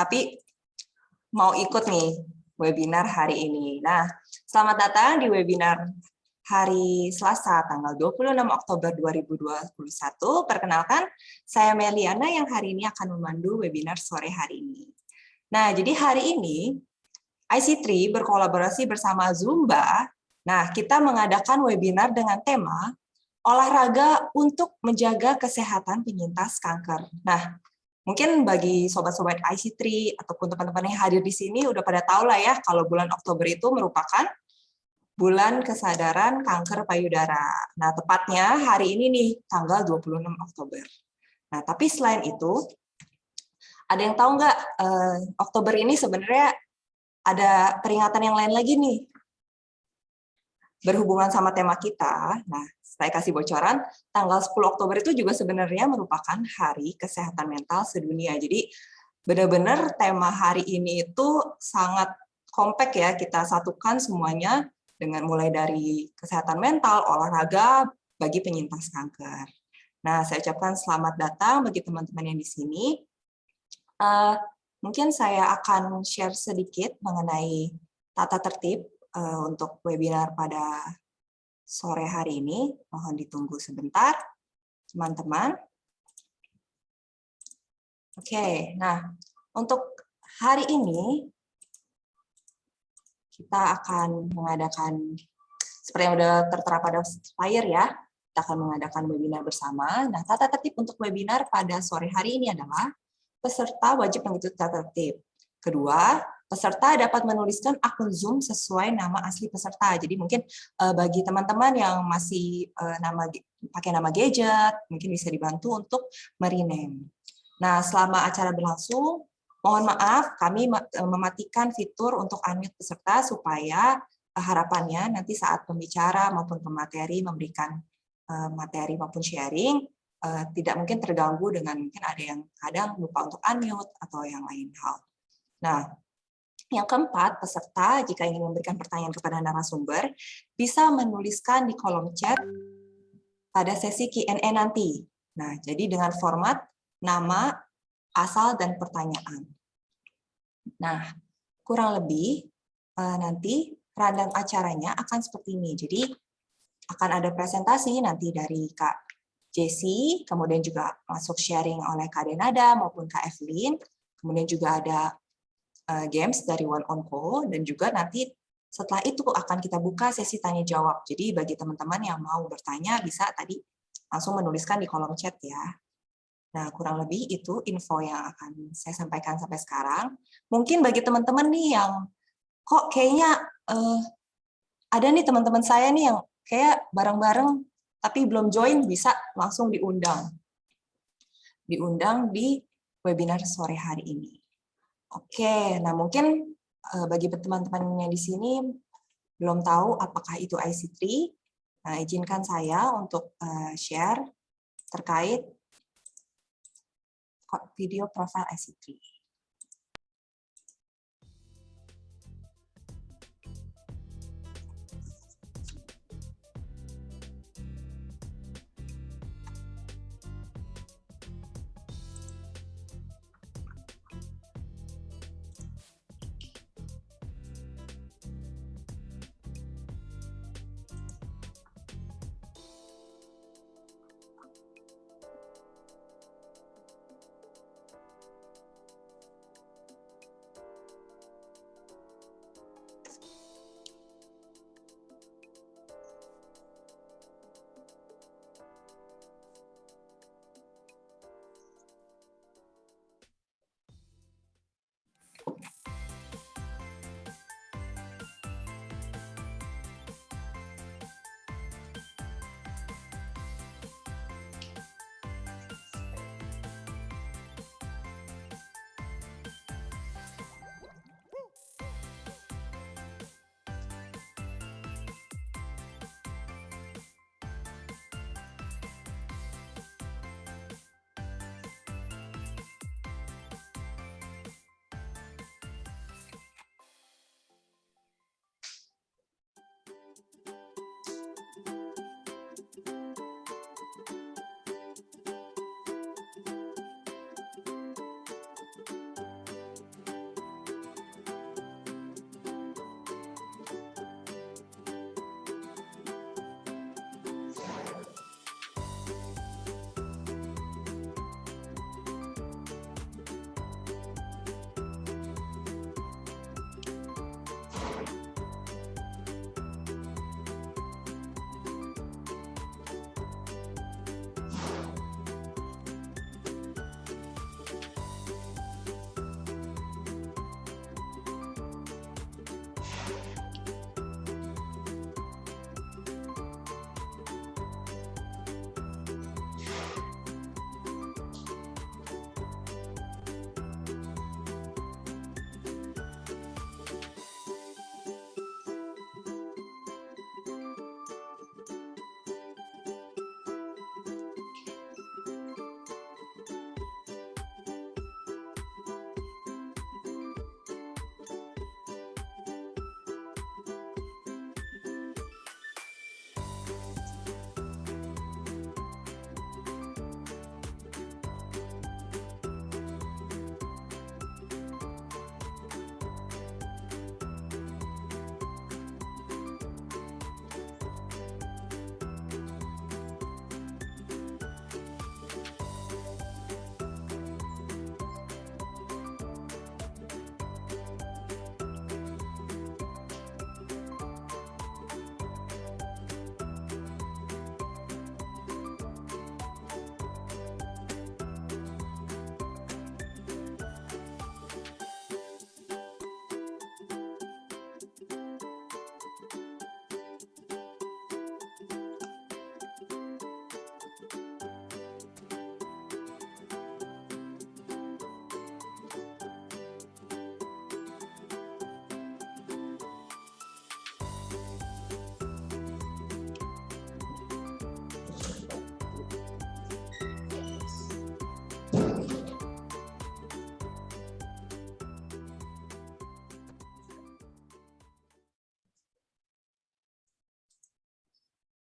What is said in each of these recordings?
tapi mau ikut nih webinar hari ini. Nah, selamat datang di webinar hari Selasa, tanggal 26 Oktober 2021. Perkenalkan, saya Meliana yang hari ini akan memandu webinar sore hari ini. Nah, jadi hari ini, IC3 berkolaborasi bersama Zumba. Nah, kita mengadakan webinar dengan tema olahraga untuk menjaga kesehatan penyintas kanker. Nah, mungkin bagi sobat-sobat IC3 ataupun teman-teman yang hadir di sini udah pada tahu lah ya kalau bulan Oktober itu merupakan bulan kesadaran kanker payudara. Nah, tepatnya hari ini nih, tanggal 26 Oktober. Nah, tapi selain itu, ada yang tahu nggak Oktober ini sebenarnya ada peringatan yang lain lagi nih? Berhubungan sama tema kita, nah, saya kasih bocoran, tanggal 10 Oktober itu juga sebenarnya merupakan Hari Kesehatan Mental Sedunia. Jadi, benar-benar tema hari ini itu sangat kompak ya, kita satukan semuanya dengan mulai dari kesehatan mental, olahraga bagi penyintas kanker. Nah, saya ucapkan selamat datang bagi teman-teman yang di sini. Mungkin saya akan share sedikit mengenai tata tertib untuk webinar pada sore hari ini. Mohon ditunggu sebentar, teman-teman. Oke, nah untuk hari ini kita akan mengadakan, seperti yang sudah tertera pada flyer ya, kita akan mengadakan webinar bersama. Nah, tata tertib untuk webinar pada sore hari ini adalah peserta wajib mengikuti tata tertib. Kedua, peserta dapat menuliskan akun Zoom sesuai nama asli peserta. Jadi mungkin bagi teman-teman yang masih pakai nama gadget, mungkin bisa dibantu untuk merename. Nah, selama acara berlangsung, mohon maaf, kami mematikan fitur untuk unmute peserta supaya harapannya nanti saat pembicara maupun pemateri memberikan materi maupun sharing, tidak mungkin terganggu dengan mungkin ada yang kadang lupa untuk unmute atau yang lain hal. Nah, yang keempat, peserta jika ingin memberikan pertanyaan kepada narasumber, bisa menuliskan di kolom chat pada sesi Q&A nanti. Nah, jadi dengan format nama, asal, dan pertanyaan. Nah, kurang lebih nanti rundown acaranya akan seperti ini. Jadi, akan ada presentasi nanti dari Kak Jessie, kemudian juga masuk sharing oleh Kak Denada maupun Kak Evelyn, kemudian juga ada games dari One on Co, dan juga nanti setelah itu akan kita buka sesi tanya jawab. Jadi bagi teman-teman yang mau bertanya bisa tadi langsung menuliskan di kolom chat ya. Nah, kurang lebih itu info yang akan saya sampaikan sampai sekarang. Mungkin bagi teman-teman nih yang kok kayaknya ada nih teman-teman saya nih yang kayak bareng-bareng tapi belum join, bisa langsung diundang. Diundang di webinar sore hari ini. Oke, nah mungkin bagi teman-teman yang di sini belum tahu apakah itu IC3, nah, izinkan saya untuk share terkait video profil IC3.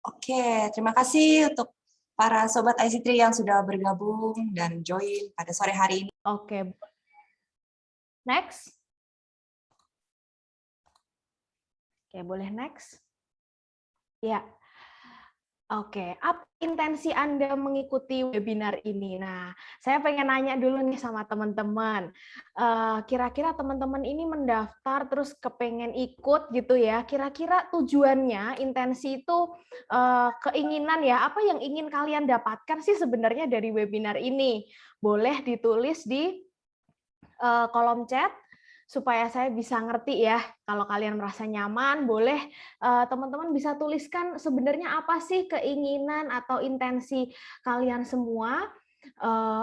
Oke, terima kasih untuk para sobat IC3 yang sudah bergabung dan join pada sore hari ini. Oke. Next. Oke, boleh next? Ya. Oke, apa intensi Anda mengikuti webinar ini? Nah, saya pengen nanya dulu nih sama teman-teman. Kira-kira teman-teman ini mendaftar terus kepengen ikut gitu ya. Kira-kira tujuannya, intensi itu keinginan ya, apa yang ingin kalian dapatkan sih sebenarnya dari webinar ini? Boleh ditulis di kolom chat supaya saya bisa ngerti ya. Kalau kalian merasa nyaman, boleh teman-teman bisa tuliskan sebenarnya apa sih keinginan atau intensi kalian semua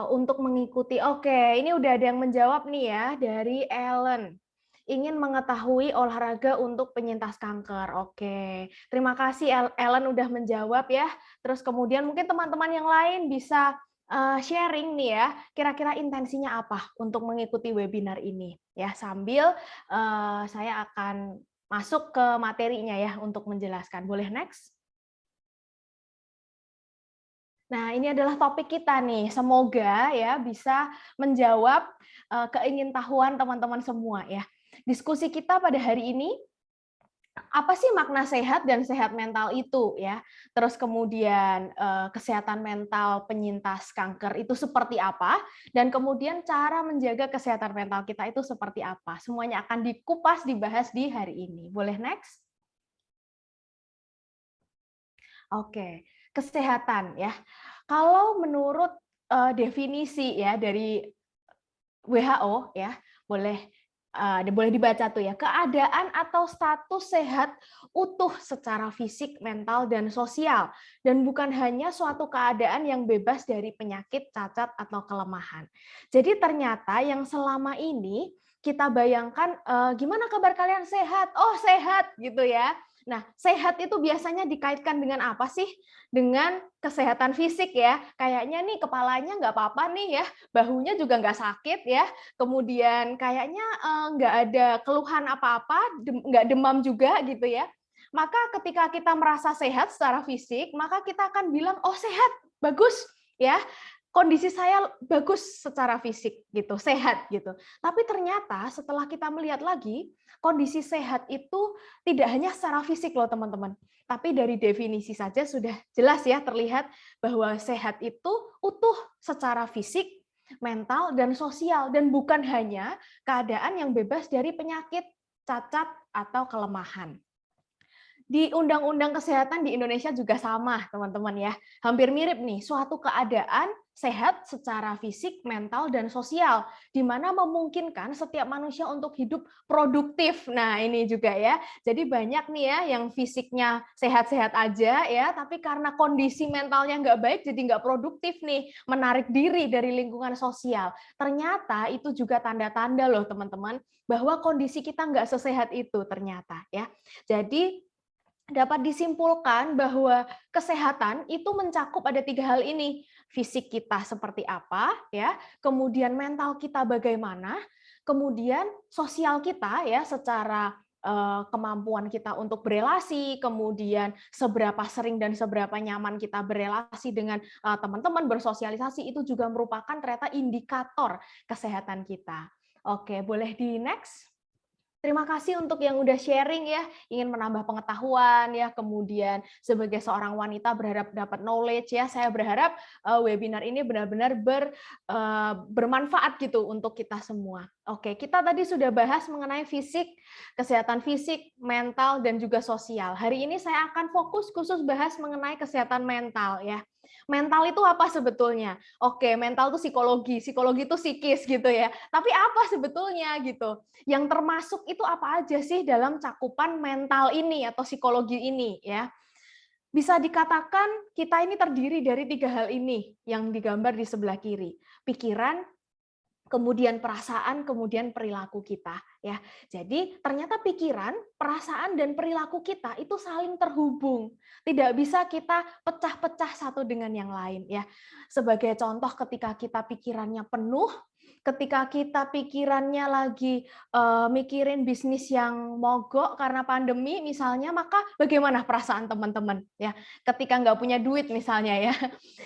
untuk mengikuti. Oke, ini udah ada yang menjawab nih ya dari Ellen. Ingin mengetahui olahraga untuk penyintas kanker. Oke, terima kasih Ellen udah menjawab ya. Terus kemudian mungkin teman-teman yang lain bisa sharing nih ya, kira-kira intensinya apa untuk mengikuti webinar ini ya, sambil saya akan masuk ke materinya ya untuk menjelaskan. Boleh next? Nah, ini adalah topik kita nih. Semoga ya bisa menjawab keingintahuan teman-teman semua ya. Diskusi kita pada hari ini, apa sih makna sehat dan sehat mental itu ya? Terus kemudian kesehatan mental penyintas kanker itu seperti apa? Dan kemudian cara menjaga kesehatan mental kita itu seperti apa? Semuanya akan dikupas, dibahas di hari ini. Boleh next? Oke, kesehatan ya. Kalau menurut definisi ya dari WHO ya, boleh dibaca tuh ya, keadaan atau status sehat utuh secara fisik, mental, dan sosial, dan bukan hanya suatu keadaan yang bebas dari penyakit, cacat, atau kelemahan. Jadi ternyata yang selama ini kita bayangkan, gimana kabar kalian, sehat? Oh sehat gitu ya. Nah, sehat itu biasanya dikaitkan dengan apa sih? Dengan kesehatan fisik ya. Kayaknya nih kepalanya nggak apa-apa nih ya, bahunya juga nggak sakit ya, kemudian kayaknya nggak ada keluhan apa-apa, nggak demam juga gitu ya. Maka ketika kita merasa sehat secara fisik, maka kita akan bilang, oh sehat, bagus ya, kondisi saya bagus secara fisik gitu, sehat gitu. Tapi ternyata setelah kita melihat lagi, kondisi sehat itu tidak hanya secara fisik loh teman-teman, tapi dari definisi saja sudah jelas ya terlihat bahwa sehat itu utuh secara fisik, mental, dan sosial, dan bukan hanya keadaan yang bebas dari penyakit, cacat, atau kelemahan. Di Undang-Undang Kesehatan di Indonesia juga sama, teman-teman ya. Hampir mirip nih, suatu keadaan sehat secara fisik, mental, dan sosial, di mana memungkinkan setiap manusia untuk hidup produktif. Nah, ini juga ya. Jadi banyak nih ya yang fisiknya sehat-sehat aja ya, tapi karena kondisi mentalnya nggak baik, jadi nggak produktif nih, menarik diri dari lingkungan sosial. Ternyata itu juga tanda-tanda loh teman-teman, bahwa kondisi kita nggak sesehat itu ternyata ya. Jadi dapat disimpulkan bahwa kesehatan itu mencakup ada 3 hal ini. Fisik kita seperti apa, ya, kemudian mental kita bagaimana, kemudian sosial kita ya secara kemampuan kita untuk berelasi, kemudian seberapa sering dan seberapa nyaman kita berelasi dengan teman-teman, bersosialisasi, itu juga merupakan ternyata indikator kesehatan kita. Oke, boleh di next? Terima kasih untuk yang udah sharing ya, ingin menambah pengetahuan ya, kemudian sebagai seorang wanita berharap dapat knowledge ya. Saya berharap webinar ini benar-benar bermanfaat gitu untuk kita semua. Oke, kita tadi sudah bahas mengenai fisik, kesehatan fisik, mental, dan juga sosial. Hari ini saya akan fokus khusus bahas mengenai kesehatan mental ya. Mental itu apa sebetulnya? Oke, mental itu psikologi itu psikis gitu ya. Tapi apa sebetulnya gitu? Yang termasuk itu apa aja sih dalam cakupan mental ini atau psikologi ini ya? Bisa dikatakan kita ini terdiri dari 3 hal ini yang digambar di sebelah kiri. Pikiran, kemudian perasaan, kemudian perilaku kita ya. Jadi ternyata pikiran, perasaan, dan perilaku kita itu saling terhubung. Tidak bisa kita pecah-pecah satu dengan yang lain ya. Sebagai contoh, ketika kita pikirannya penuh, Ketika kita pikirannya lagi mikirin bisnis yang mogok karena pandemi misalnya, maka bagaimana perasaan teman-teman ya? Ketika nggak punya duit misalnya ya,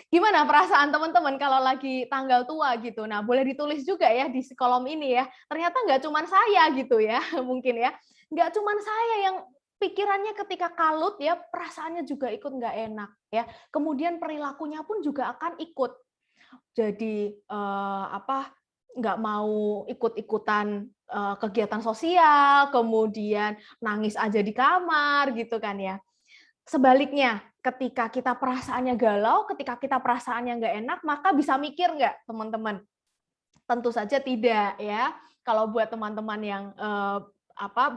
gimana perasaan teman-teman kalau lagi tanggal tua gitu? Nah, boleh ditulis juga ya di kolom ini ya. Ternyata nggak cuma saya gitu ya, mungkin ya. Nggak cuma saya yang pikirannya ketika kalut ya, perasaannya juga ikut nggak enak ya. Kemudian perilakunya pun juga akan ikut. Jadi nggak mau ikut-ikutan kegiatan sosial, kemudian nangis aja di kamar gitu kan ya. Sebaliknya, ketika kita perasaannya galau, ketika kita perasaannya nggak enak, maka bisa mikir nggak teman-teman? Tentu saja tidak ya. Kalau buat teman-teman yang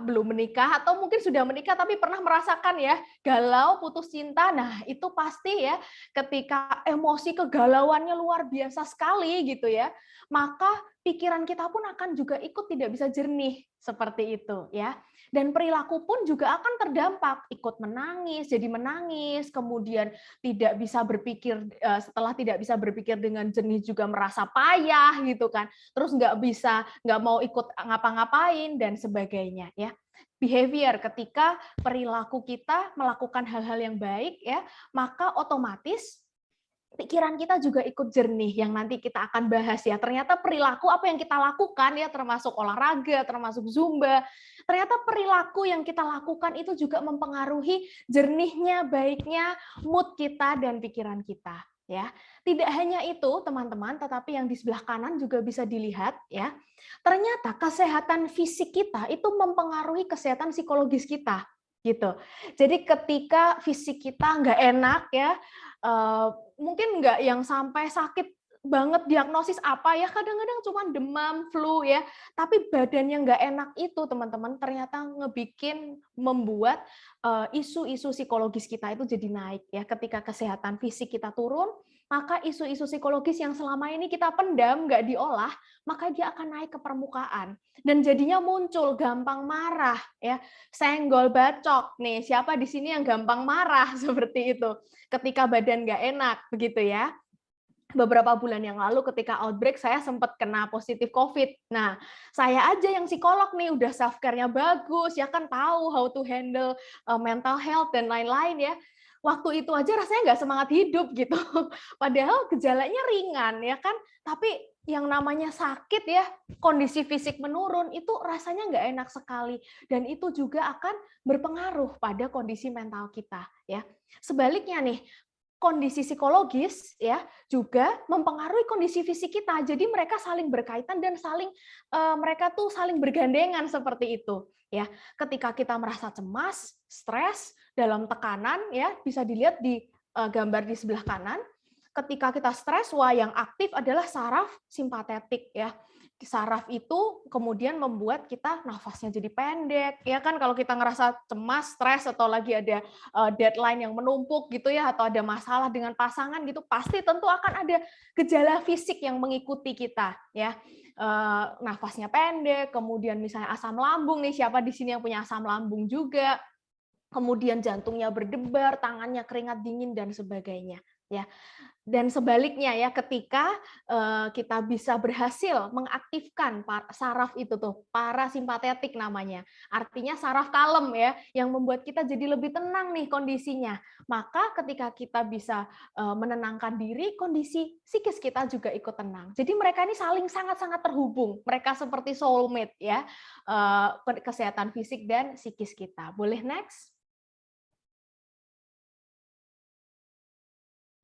belum menikah atau mungkin sudah menikah tapi pernah merasakan ya galau, putus cinta, nah itu pasti ya ketika emosi kegalauannya luar biasa sekali gitu ya, maka pikiran kita pun akan juga ikut tidak bisa jernih seperti itu ya. Dan perilaku pun juga akan terdampak, ikut menangis, jadi menangis, kemudian tidak bisa berpikir, setelah tidak bisa berpikir dengan jernih juga merasa payah gitu kan, terus nggak mau ikut ngapa-ngapain dan sebagainya ya. Behavior ketika perilaku kita melakukan hal-hal yang baik ya, maka otomatis pikiran kita juga ikut jernih yang nanti kita akan bahas ya. Ternyata perilaku apa yang kita lakukan ya, termasuk olahraga, termasuk zumba, ternyata perilaku yang kita lakukan itu juga mempengaruhi jernihnya, baiknya mood kita dan pikiran kita ya. Tidak hanya itu teman-teman, tetapi yang di sebelah kanan juga bisa dilihat ya. Ternyata kesehatan fisik kita itu mempengaruhi kesehatan psikologis kita gitu. Jadi ketika fisik kita nggak enak ya, mungkin nggak yang sampai sakit banget diagnosis apa ya, kadang-kadang cuma demam, flu ya, tapi badan yang nggak enak itu teman-teman ternyata membuat isu-isu psikologis kita itu jadi naik ya. Ketika kesehatan fisik kita turun, maka isu-isu psikologis yang selama ini kita pendam, nggak diolah, maka dia akan naik ke permukaan dan jadinya muncul gampang marah ya, senggol bacok nih, siapa di sini yang gampang marah seperti itu ketika badan nggak enak begitu ya. Beberapa bulan yang lalu ketika outbreak saya sempat kena positif COVID. Nah, saya aja yang psikolog nih udah self care-nya bagus, ya kan tahu how to handle mental health dan lain-lain ya. Waktu itu aja rasanya nggak semangat hidup gitu. Padahal gejalanya ringan ya kan, tapi yang namanya sakit ya, kondisi fisik menurun itu rasanya nggak enak sekali dan itu juga akan berpengaruh pada kondisi mental kita ya. Sebaliknya nih, kondisi psikologis ya juga mempengaruhi kondisi fisik kita. Jadi mereka saling berkaitan dan mereka tuh saling bergandengan seperti itu ya. Ketika kita merasa cemas, stres, dalam tekanan ya, bisa dilihat di gambar di sebelah kanan. Ketika kita stres, yang aktif adalah saraf simpatetik ya. Saraf itu kemudian membuat kita nafasnya jadi pendek ya kan, kalau kita ngerasa cemas, stres atau lagi ada deadline yang menumpuk gitu ya, atau ada masalah dengan pasangan gitu, pasti tentu akan ada gejala fisik yang mengikuti kita ya. Nafasnya pendek, kemudian misalnya asam lambung nih, siapa di sini yang punya asam lambung juga, kemudian jantungnya berdebar, tangannya keringat dingin dan sebagainya ya. Dan sebaliknya ya, ketika kita bisa berhasil mengaktifkan saraf itu tuh, parasimpatetik namanya. Artinya saraf kalem ya, yang membuat kita jadi lebih tenang nih kondisinya. Maka ketika kita bisa menenangkan diri, kondisi psikis kita juga ikut tenang. Jadi mereka ini saling sangat-sangat terhubung. Mereka seperti soulmate ya, kesehatan fisik dan psikis kita. Boleh next?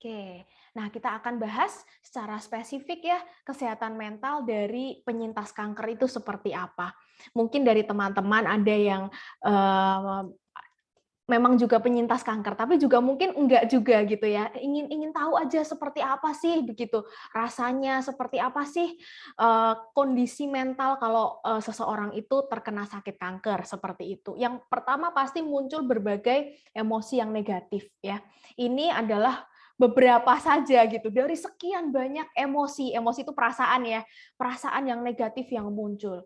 Oke, nah kita akan bahas secara spesifik ya kesehatan mental dari penyintas kanker itu seperti apa. Mungkin dari teman-teman ada yang memang juga penyintas kanker, tapi juga mungkin enggak juga gitu ya. Ingin tahu aja seperti apa sih begitu rasanya, seperti apa sih kondisi mental kalau seseorang itu terkena sakit kanker seperti itu. Yang pertama pasti muncul berbagai emosi yang negatif ya. Ini adalah beberapa saja gitu dari sekian banyak emosi. Emosi itu perasaan ya, perasaan yang negatif yang muncul.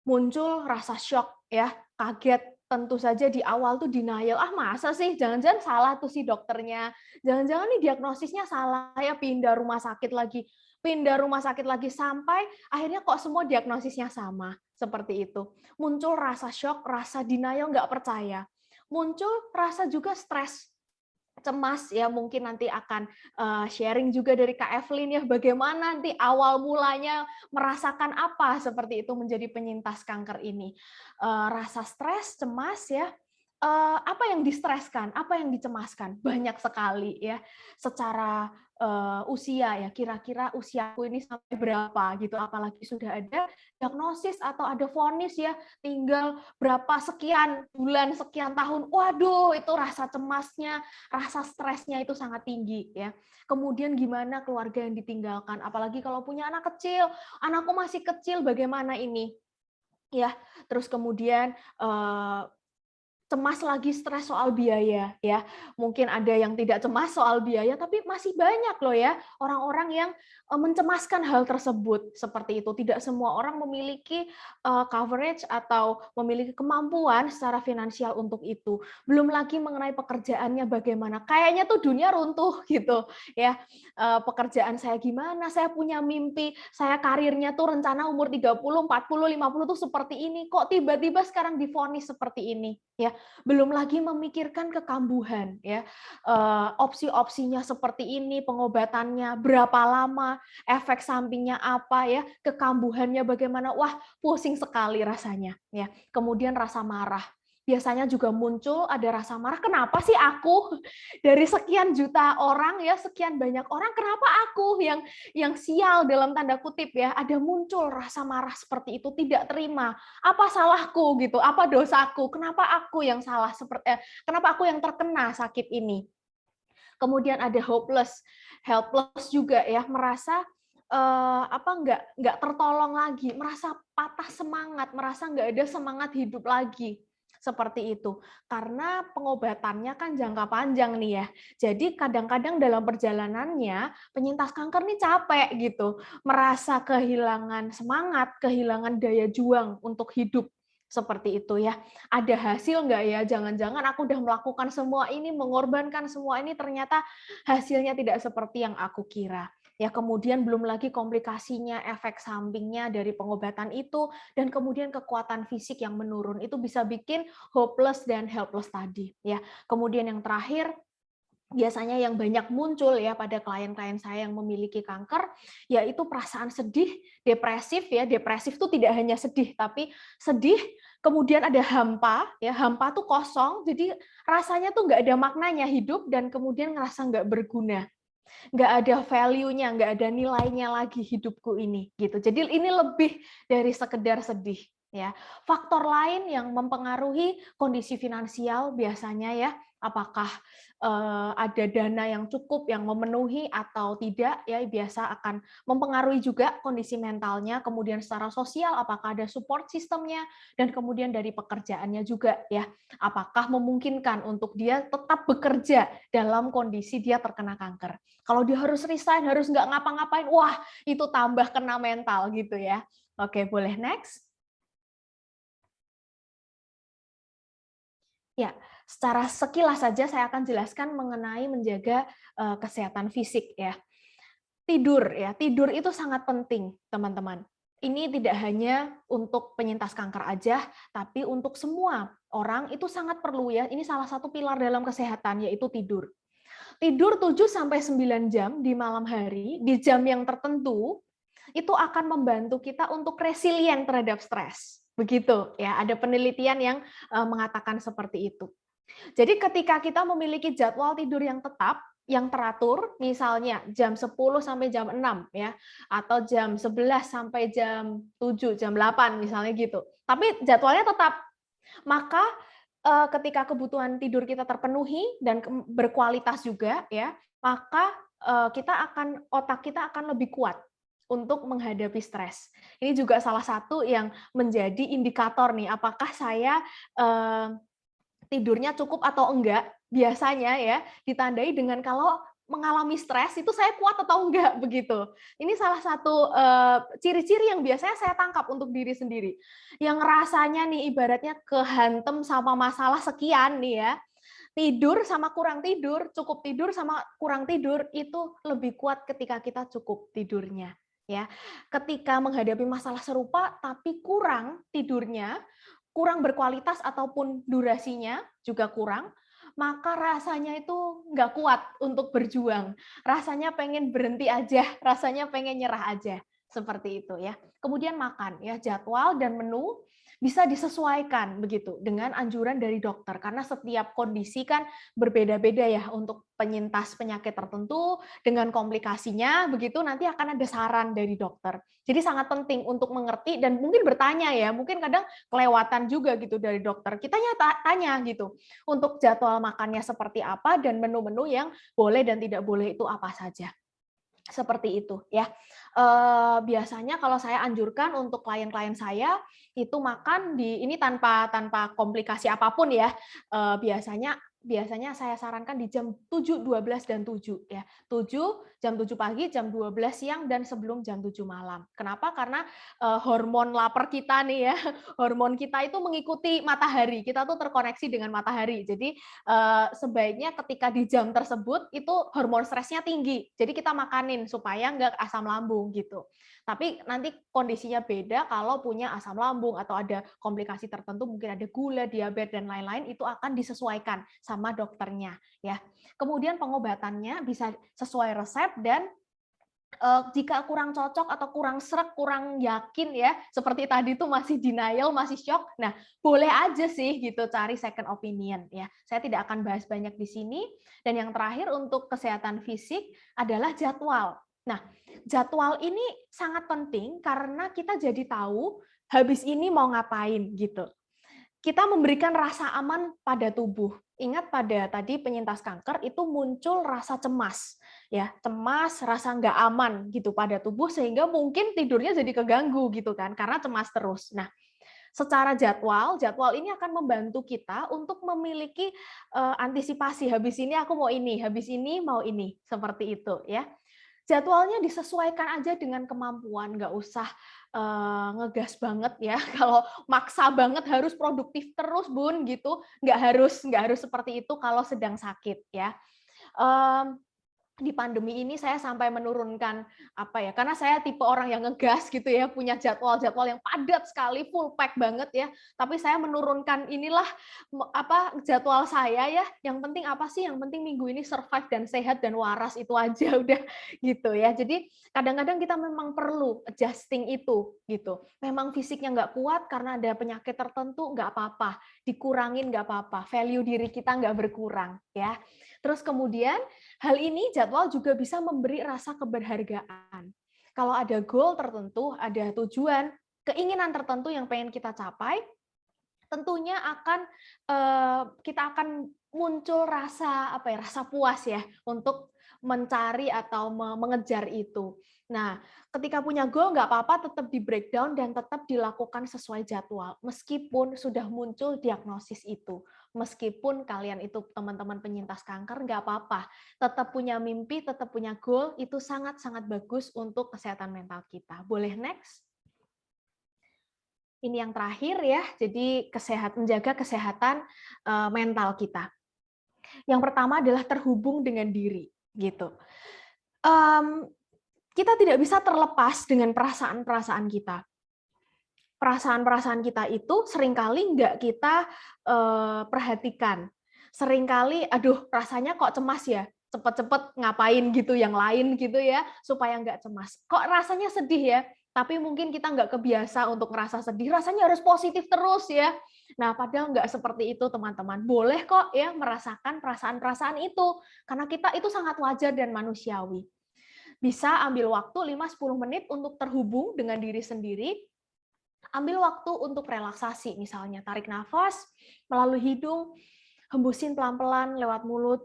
Muncul rasa shock ya, kaget, tentu saja di awal tuh denial, ah masa sih, jangan-jangan salah tuh si dokternya, jangan-jangan nih diagnosisnya salah ya, pindah rumah sakit lagi. pindah rumah sakit lagi, sampai akhirnya kok semua diagnosisnya sama, seperti itu. Muncul rasa shock, rasa denial, nggak percaya. Muncul rasa juga stres, cemas ya, mungkin nanti akan sharing juga dari Kak Evelyn ya, bagaimana nanti awal mulanya merasakan apa seperti itu menjadi penyintas kanker ini. Rasa stres, cemas ya, apa yang distreskan, apa yang dicemaskan? Banyak sekali ya, secara usia ya, kira-kira usiaku ini sampai berapa gitu, apalagi sudah ada diagnosis atau ada vonis ya, tinggal berapa sekian bulan, sekian tahun, waduh itu rasa cemasnya, rasa stresnya itu sangat tinggi ya. Kemudian gimana keluarga yang ditinggalkan, apalagi kalau punya anak kecil, anakku masih kecil, bagaimana ini? Ya, terus kemudian cemas lagi, stres soal biaya ya. Mungkin ada yang tidak cemas soal biaya, tapi masih banyak loh ya orang-orang yang mencemaskan hal tersebut seperti itu. Tidak semua orang memiliki coverage atau memiliki kemampuan secara finansial untuk itu. Belum lagi mengenai pekerjaannya bagaimana. Kayaknya tuh dunia runtuh gitu ya. Pekerjaan saya gimana? Saya punya mimpi, saya karirnya tuh rencana umur 30, 40, 50 tuh seperti ini. Kok tiba-tiba sekarang divonis seperti ini ya. Belum lagi memikirkan kekambuhan ya, opsi-opsinya seperti ini, pengobatannya berapa lama, efek sampingnya apa ya, kekambuhannya bagaimana, wah pusing sekali rasanya ya. Kemudian rasa marah, biasanya juga muncul ada rasa marah, kenapa sih aku dari sekian juta orang ya, sekian banyak orang, kenapa aku yang sial dalam tanda kutip ya, ada muncul rasa marah seperti itu, tidak terima, apa salahku gitu, apa dosaku, kenapa aku yang salah, kenapa aku yang terkena sakit ini. Kemudian ada hopeless, helpless juga ya, merasa nggak tertolong lagi, merasa patah semangat, merasa nggak ada semangat hidup lagi. Seperti itu. Karena pengobatannya kan jangka panjang nih ya. Jadi kadang-kadang dalam perjalanannya penyintas kanker nih capek gitu, merasa kehilangan semangat, kehilangan daya juang untuk hidup. Seperti itu ya. Ada hasil nggak ya? Jangan-jangan aku udah melakukan semua ini, mengorbankan semua ini, ternyata hasilnya tidak seperti yang aku kira. Ya, kemudian belum lagi komplikasinya, efek sampingnya dari pengobatan itu, dan kemudian kekuatan fisik yang menurun. Itu bisa bikin hopeless dan helpless tadi. Ya, kemudian yang terakhir, biasanya yang banyak muncul ya pada klien-klien saya yang memiliki kanker, yaitu perasaan sedih, depresif ya. Depresif itu tidak hanya sedih, tapi sedih, kemudian ada hampa, ya hampa tuh kosong, jadi rasanya tuh nggak ada maknanya hidup, dan kemudian ngerasa nggak berguna, nggak ada value-nya, nggak ada nilainya lagi hidupku ini, gitu. Jadi ini lebih dari sekedar sedih, ya. Faktor lain yang mempengaruhi kondisi finansial biasanya ya, apakah ada dana yang cukup yang memenuhi atau tidak, ya biasa akan mempengaruhi juga kondisi mentalnya, kemudian secara sosial apakah ada support sistemnya, dan kemudian dari pekerjaannya juga ya, apakah memungkinkan untuk dia tetap bekerja dalam kondisi dia terkena kanker. Kalau dia harus resign, harus nggak ngapa-ngapain, wah itu tambah kena mental gitu ya. Oke, boleh next. Ya, secara sekilas saja saya akan jelaskan mengenai menjaga kesehatan fisik ya. Tidur ya, tidur itu sangat penting, teman-teman. Ini tidak hanya untuk penyintas kanker aja, tapi untuk semua orang itu sangat perlu ya. Ini salah satu pilar dalam kesehatan, yaitu tidur. Tidur 7-9 jam di malam hari, di jam yang tertentu, itu akan membantu kita untuk resilient terhadap stres. Begitu ya, ada penelitian yang mengatakan seperti itu. Jadi ketika kita memiliki jadwal tidur yang tetap, yang teratur, misalnya jam 10 sampai jam 6 ya, atau jam 11 sampai jam 7, jam 8 misalnya gitu. Tapi jadwalnya tetap, maka ketika kebutuhan tidur kita terpenuhi dan berkualitas juga ya, maka otak kita akan lebih kuat untuk menghadapi stres. Ini juga salah satu yang menjadi indikator nih, apakah saya tidurnya cukup atau enggak. Biasanya ya ditandai dengan kalau mengalami stres itu saya kuat atau enggak begitu. Ini salah satu ciri-ciri yang biasanya saya tangkap untuk diri sendiri. Yang rasanya nih ibaratnya kehantem sama masalah sekian nih ya, tidur sama kurang tidur, cukup tidur sama kurang tidur itu lebih kuat ketika kita cukup tidurnya, ya. Ketika menghadapi masalah serupa tapi kurang tidurnya, kurang berkualitas ataupun durasinya juga kurang, maka rasanya itu nggak kuat untuk berjuang. Rasanya pengen berhenti aja, rasanya pengen nyerah aja. Seperti itu ya. Kemudian makan ya, jadwal dan menu bisa disesuaikan begitu dengan anjuran dari dokter karena setiap kondisi kan berbeda-beda ya untuk penyintas penyakit tertentu dengan komplikasinya begitu nanti akan ada saran dari dokter. Jadi sangat penting untuk mengerti dan mungkin bertanya ya, mungkin kadang kelewatan juga gitu dari dokter. Kita tanya gitu untuk jadwal makannya seperti apa dan menu-menu yang boleh dan tidak boleh itu apa saja. Seperti itu ya. Biasanya kalau saya anjurkan untuk klien-klien saya itu makan di ini tanpa komplikasi apapun ya. Biasanya saya sarankan di jam 7, 12 dan 7 ya. 7 jam 7 pagi, jam 12 siang dan sebelum jam 7 malam. Kenapa? Karena hormon lapar kita nih ya, hormon kita itu mengikuti matahari. Kita tuh terkoneksi dengan matahari. Jadi sebaiknya ketika di jam tersebut itu hormon stresnya tinggi. Jadi kita makanin supaya nggak asam lambung gitu. Tapi nanti kondisinya beda kalau punya asam lambung atau ada komplikasi tertentu, mungkin ada gula, diabetes dan lain-lain itu akan disesuaikan sama dokternya ya. Kemudian pengobatannya bisa sesuai resep dan jika kurang cocok atau kurang sreg, kurang yakin ya, seperti tadi tuh masih denial, masih shock. Nah, boleh aja sih gitu cari second opinion ya. Saya tidak akan bahas banyak di sini. Dan yang terakhir untuk kesehatan fisik adalah jadwal. Nah, jadwal ini sangat penting karena kita jadi tahu habis ini mau ngapain gitu. Kita memberikan rasa aman pada tubuh. Ingat pada tadi penyintas kanker itu muncul rasa cemas, ya cemas, rasa nggak aman gitu pada tubuh sehingga mungkin tidurnya jadi keganggu gitu kan karena cemas terus. Nah, secara jadwal ini akan membantu kita untuk memiliki antisipasi habis ini aku mau ini, habis ini mau ini seperti itu ya. Jadwalnya disesuaikan aja dengan kemampuan, nggak usah ngegas banget ya. Kalau maksa banget harus produktif terus bun gitu, nggak harus seperti itu kalau sedang sakit ya. Di pandemi ini saya sampai menurunkan apa ya, karena saya tipe orang yang ngegas gitu ya, punya jadwal-jadwal yang padat sekali, full pack banget ya. Tapi saya menurunkan inilah apa jadwal saya ya. Yang penting apa sih? Yang penting minggu ini survive dan sehat dan waras itu aja udah gitu ya. Jadi kadang-kadang kita memang perlu adjusting itu gitu. Memang fisiknya nggak kuat karena ada penyakit tertentu nggak apa-apa, dikurangin nggak apa-apa. Value diri kita nggak berkurang ya. Terus kemudian hal ini jadwal juga bisa memberi rasa keberhargaan. Kalau ada goal tertentu, ada tujuan, keinginan tertentu yang pengen kita capai, tentunya kita akan muncul rasa apa ya, rasa puas ya untuk mencari atau mengejar itu. Nah, ketika punya goal nggak apa-apa tetap di breakdown dan tetap dilakukan sesuai jadwal meskipun sudah muncul diagnosis itu. Meskipun kalian itu teman-teman penyintas kanker nggak apa-apa. Tetap punya mimpi, tetap punya goal itu sangat-sangat bagus untuk kesehatan mental kita. Boleh next? Ini yang terakhir ya, jadi menjaga kesehatan mental kita. Yang pertama adalah terhubung dengan diri, gitu. Kita tidak bisa terlepas dengan perasaan-perasaan kita. Perasaan-perasaan kita itu seringkali nggak kita perhatikan. Seringkali, aduh rasanya kok cemas ya, cepet-cepet ngapain gitu yang lain gitu ya, supaya nggak cemas. Kok rasanya sedih ya, tapi mungkin kita nggak kebiasa untuk merasa sedih, rasanya harus positif terus ya. Nah, padahal nggak seperti itu teman-teman. Boleh kok ya merasakan perasaan-perasaan itu, karena kita itu sangat wajar dan manusiawi. Bisa ambil waktu 5-10 menit untuk terhubung dengan diri sendiri, ambil waktu untuk relaksasi, misalnya tarik nafas melalui hidung, hembusin pelan-pelan lewat mulut,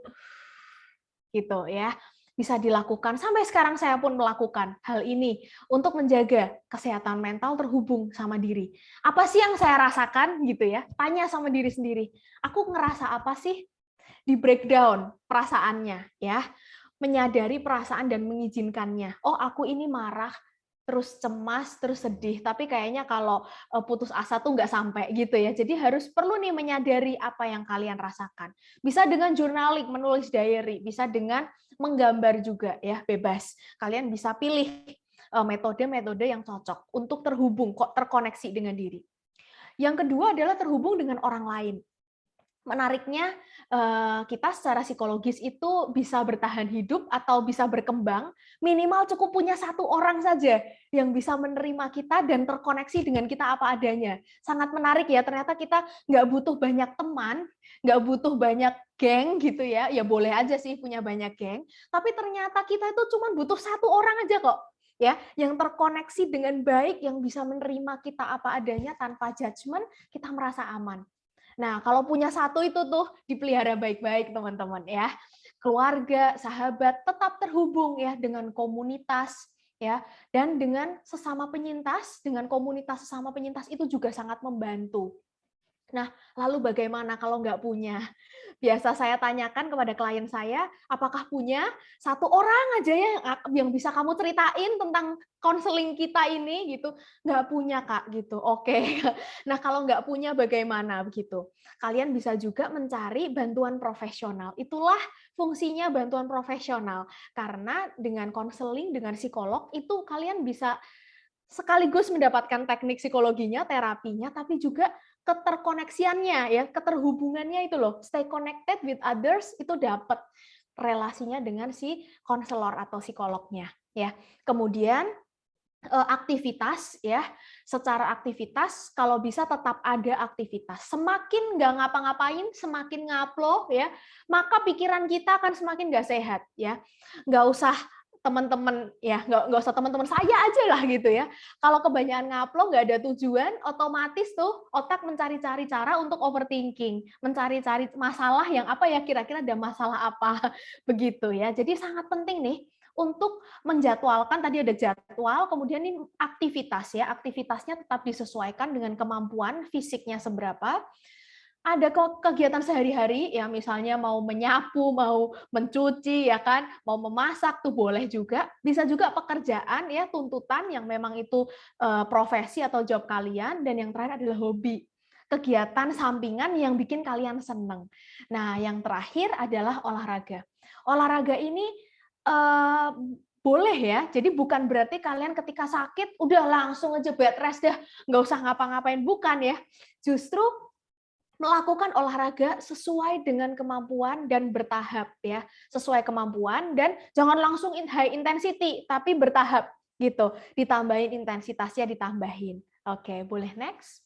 gitu ya. Bisa dilakukan, sampai sekarang saya pun melakukan hal ini untuk menjaga kesehatan mental terhubung sama diri. Apa sih yang saya rasakan gitu ya? Tanya sama diri sendiri, aku ngerasa apa sih? Di breakdown perasaannya ya. Menyadari perasaan dan mengizinkannya. Oh, aku ini marah terus cemas, terus sedih. Tapi kayaknya kalau putus asa tuh nggak sampai gitu ya. Jadi harus perlu nih menyadari apa yang kalian rasakan. Bisa dengan journaling, menulis diary, bisa dengan menggambar juga ya, bebas. Kalian bisa pilih metode-metode yang cocok untuk terhubung, kok terkoneksi dengan diri. Yang kedua adalah terhubung dengan orang lain. Menariknya, kita secara psikologis itu bisa bertahan hidup atau bisa berkembang, minimal cukup punya satu orang saja yang bisa menerima kita dan terkoneksi dengan kita apa adanya. Sangat menarik ya, ternyata kita nggak butuh banyak teman, nggak butuh banyak geng gitu ya, ya boleh aja sih punya banyak geng, tapi ternyata kita itu cuma butuh satu orang aja kok, ya, yang terkoneksi dengan baik, yang bisa menerima kita apa adanya tanpa judgement, kita merasa aman. Nah, kalau punya satu itu tuh dipelihara baik-baik teman-teman ya. Keluarga, sahabat tetap terhubung ya dengan komunitas ya, dan dengan sesama penyintas, dengan komunitas sesama penyintas itu juga sangat membantu. Nah, lalu bagaimana kalau nggak punya? Biasa saya tanyakan kepada klien saya, apakah punya satu orang aja ya yang bisa kamu ceritain tentang konseling kita ini gitu? Nggak punya Kak gitu. Oke. Nah kalau nggak punya bagaimana begitu? Kalian bisa juga mencari bantuan profesional. Itulah fungsinya bantuan profesional. Karena dengan konseling, dengan psikolog itu kalian bisa sekaligus mendapatkan teknik psikologinya, terapinya, tapi juga keterkoneksiannya ya, keterhubungannya itu loh, stay connected with others itu dapat relasinya dengan si konselor atau psikolognya ya. Kemudian aktivitas ya, secara aktivitas kalau bisa tetap ada aktivitas. Semakin nggak ngapa-ngapain, semakin ngaplo ya, maka pikiran kita akan semakin nggak sehat ya. Nggak usah teman-teman ya, nggak usah teman-teman saya aja lah gitu ya. Kalau kebanyakan ngaplo nggak ada tujuan, otomatis tuh otak mencari-cari cara untuk overthinking, mencari-cari masalah yang apa ya, kira-kira ada masalah apa begitu ya. Jadi sangat penting nih untuk menjadwalkan, tadi ada jadwal, kemudian ini aktivitas ya, aktivitasnya tetap disesuaikan dengan kemampuan fisiknya seberapa. Ada kegiatan sehari-hari ya, misalnya mau menyapu, mau mencuci ya kan, mau memasak tuh boleh juga. Bisa juga pekerjaan ya, tuntutan yang memang itu profesi atau job kalian, dan yang terakhir adalah hobi. Kegiatan sampingan yang bikin kalian seneng. Nah, yang terakhir adalah olahraga. Olahraga ini boleh ya, jadi bukan berarti kalian ketika sakit udah langsung aja bed rest dah, nggak usah ngapa-ngapain, bukan ya. Justru melakukan olahraga sesuai dengan kemampuan dan bertahap ya, sesuai kemampuan, dan jangan langsung high intensity, tapi bertahap gitu, ditambahin intensitasnya, ditambahin. Oke, boleh next.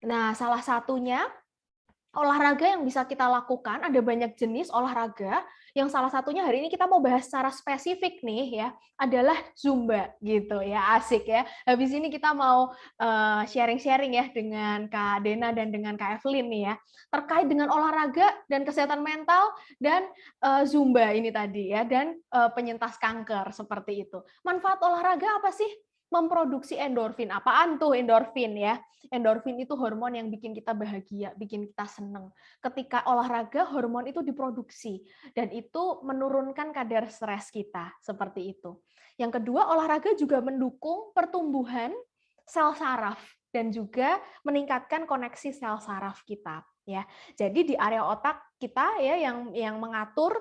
Nah, salah satunya olahraga yang bisa kita lakukan, ada banyak jenis olahraga, yang salah satunya hari ini kita mau bahas secara spesifik nih ya, adalah Zumba gitu ya, asik ya. Habis ini kita mau sharing-sharing ya dengan Kak Dena dan dengan Kak Evelyn nih ya, terkait dengan olahraga dan kesehatan mental dan Zumba ini tadi ya, dan penyintas kanker seperti itu. Manfaat olahraga apa sih? Memproduksi endorfin. Apaan tuh endorfin ya? Endorfin itu hormon yang bikin kita bahagia, bikin kita seneng. Ketika olahraga, hormon itu diproduksi dan itu menurunkan kadar stres kita, seperti itu. Yang kedua, olahraga juga mendukung pertumbuhan sel saraf dan juga meningkatkan koneksi sel saraf kita ya. Jadi di area otak kita ya yang mengatur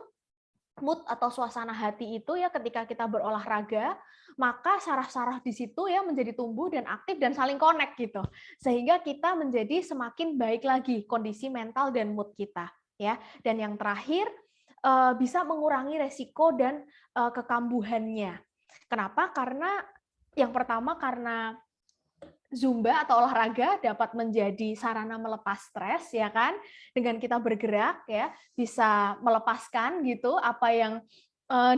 mood atau suasana hati itu ya, ketika kita berolahraga, maka saraf-saraf di situ ya menjadi tumbuh dan aktif dan saling connect gitu. Sehingga kita menjadi semakin baik lagi kondisi mental dan mood kita ya. Dan yang terakhir bisa mengurangi resiko dan kekambuhannya. Kenapa? Karena yang pertama karena Zumba atau olahraga dapat menjadi sarana melepas stres ya kan, dengan kita bergerak ya bisa melepaskan gitu apa yang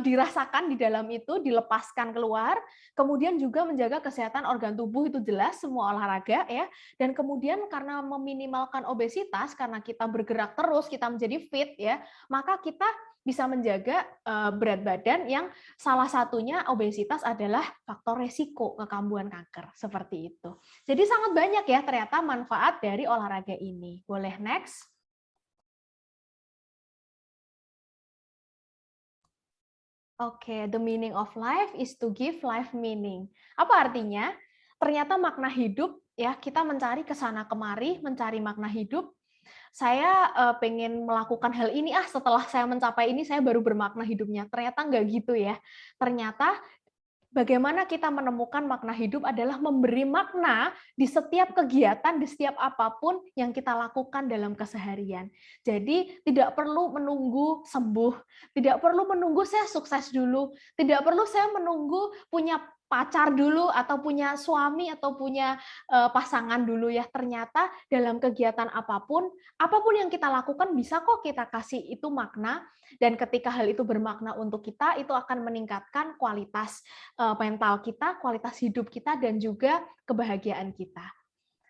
dirasakan di dalam itu, dilepaskan keluar, kemudian juga menjaga kesehatan organ tubuh, itu jelas semua olahraga ya, dan kemudian karena meminimalkan obesitas, karena kita bergerak terus, kita menjadi fit ya, maka kita bisa menjaga berat badan yang salah satunya obesitas adalah faktor resiko kekambuhan kanker, seperti itu. Jadi sangat banyak ya ternyata manfaat dari olahraga ini. Boleh next? Oke, the meaning of life is to give life meaning. Apa artinya? Ternyata makna hidup ya, kita mencari ke sana kemari, mencari makna hidup. Saya pengen melakukan hal ini, setelah saya mencapai ini saya baru bermakna hidupnya. Ternyata nggak gitu ya. Ternyata bagaimana kita menemukan makna hidup adalah memberi makna di setiap kegiatan, di setiap apapun yang kita lakukan dalam keseharian. Jadi tidak perlu menunggu sembuh, tidak perlu menunggu saya sukses dulu, tidak perlu saya menunggu punya pacar dulu atau punya suami atau punya pasangan dulu ya. Ternyata dalam kegiatan apapun yang kita lakukan bisa kok kita kasih itu makna, dan ketika hal itu bermakna untuk kita, itu akan meningkatkan kualitas mental kita, kualitas hidup kita, dan juga kebahagiaan kita.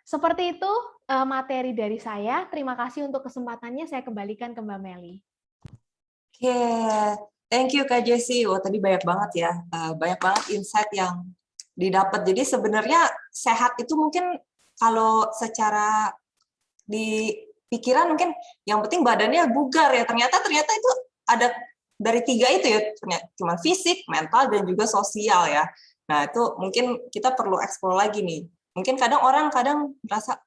Seperti itu materi dari saya. Terima kasih untuk kesempatannya. Saya kembalikan ke Mbak Meli. Oke, thank you Kak Jessi. Wah, tadi banyak banget ya, banyak banget insight yang didapat. Jadi sebenarnya sehat itu mungkin kalau secara di pikiran mungkin yang penting badannya bugar ya. Ternyata itu ada dari 3 itu ya, cuma fisik, mental, dan juga sosial ya. Nah itu mungkin kita perlu eksplor lagi nih. Mungkin orang kadang merasa,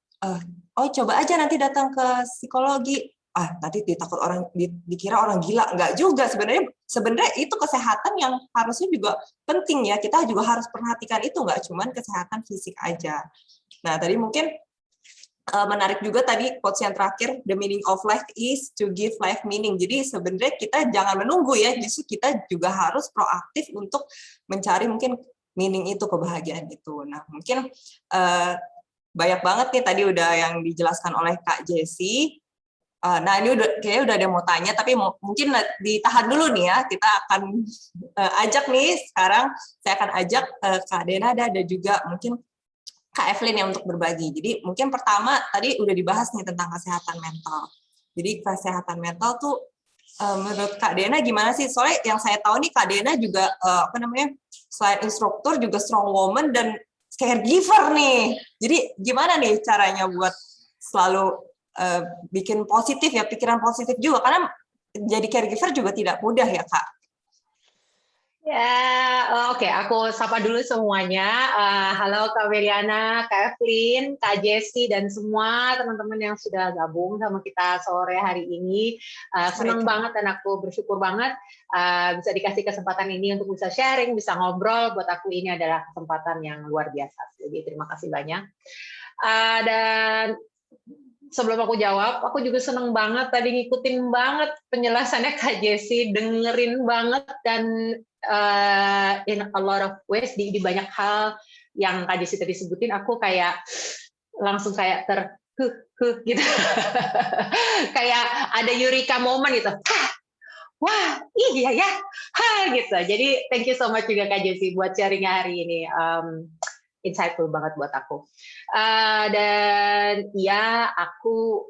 oh coba aja nanti datang ke psikologi. Nanti ditakut orang dikira orang gila. Enggak juga, sebenarnya itu kesehatan yang harusnya juga penting ya. Kita juga harus perhatikan itu, enggak cuma kesehatan fisik aja. Nah, tadi mungkin menarik juga tadi quotes yang terakhir, the meaning of life is to give life meaning. Jadi sebenarnya kita jangan menunggu ya, justru kita juga harus proaktif untuk mencari mungkin meaning itu, kebahagiaan itu. Nah, mungkin banyak banget nih tadi udah yang dijelaskan oleh Kak Jessi. Nah, ini kayaknya udah ada yang mau tanya, tapi mungkin ditahan dulu nih ya. Kita akan ajak nih sekarang, saya akan ajak Kak Denada dan juga mungkin Kak Evelyn yang untuk berbagi. Jadi mungkin pertama tadi udah dibahas nih tentang kesehatan mental. Jadi kesehatan mental tuh menurut Kak Dena gimana sih? Soalnya yang saya tahu nih Kak Dena juga selain instruktur juga strong woman dan caregiver nih. Jadi gimana nih caranya buat selalu bikin positif ya, pikiran positif juga, karena jadi caregiver juga tidak mudah ya Kak. Ya, oke, aku sapa dulu semuanya. Halo Kak Meriana, Kak Evelyn, Kak Jessi, dan semua teman-teman yang sudah gabung sama kita sore hari ini. Senang banget dan aku bersyukur banget bisa dikasih kesempatan ini untuk bisa sharing, bisa ngobrol. Buat aku ini adalah kesempatan yang luar biasa. Jadi terima kasih banyak. Dan sebelum aku jawab, aku juga seneng banget tadi ngikutin banget penjelasannya Kak Jessi, dengerin banget, dan in a lot of ways di banyak hal yang Kak Jessi tadi sebutin, aku kayak langsung kayak gitu. Kayak ada eureka moment gitu. Wah, iya ya. Gitu. Jadi thank you so much juga Kak Jessi buat sharing hari ini. Insightful banget buat aku. Dan ya, aku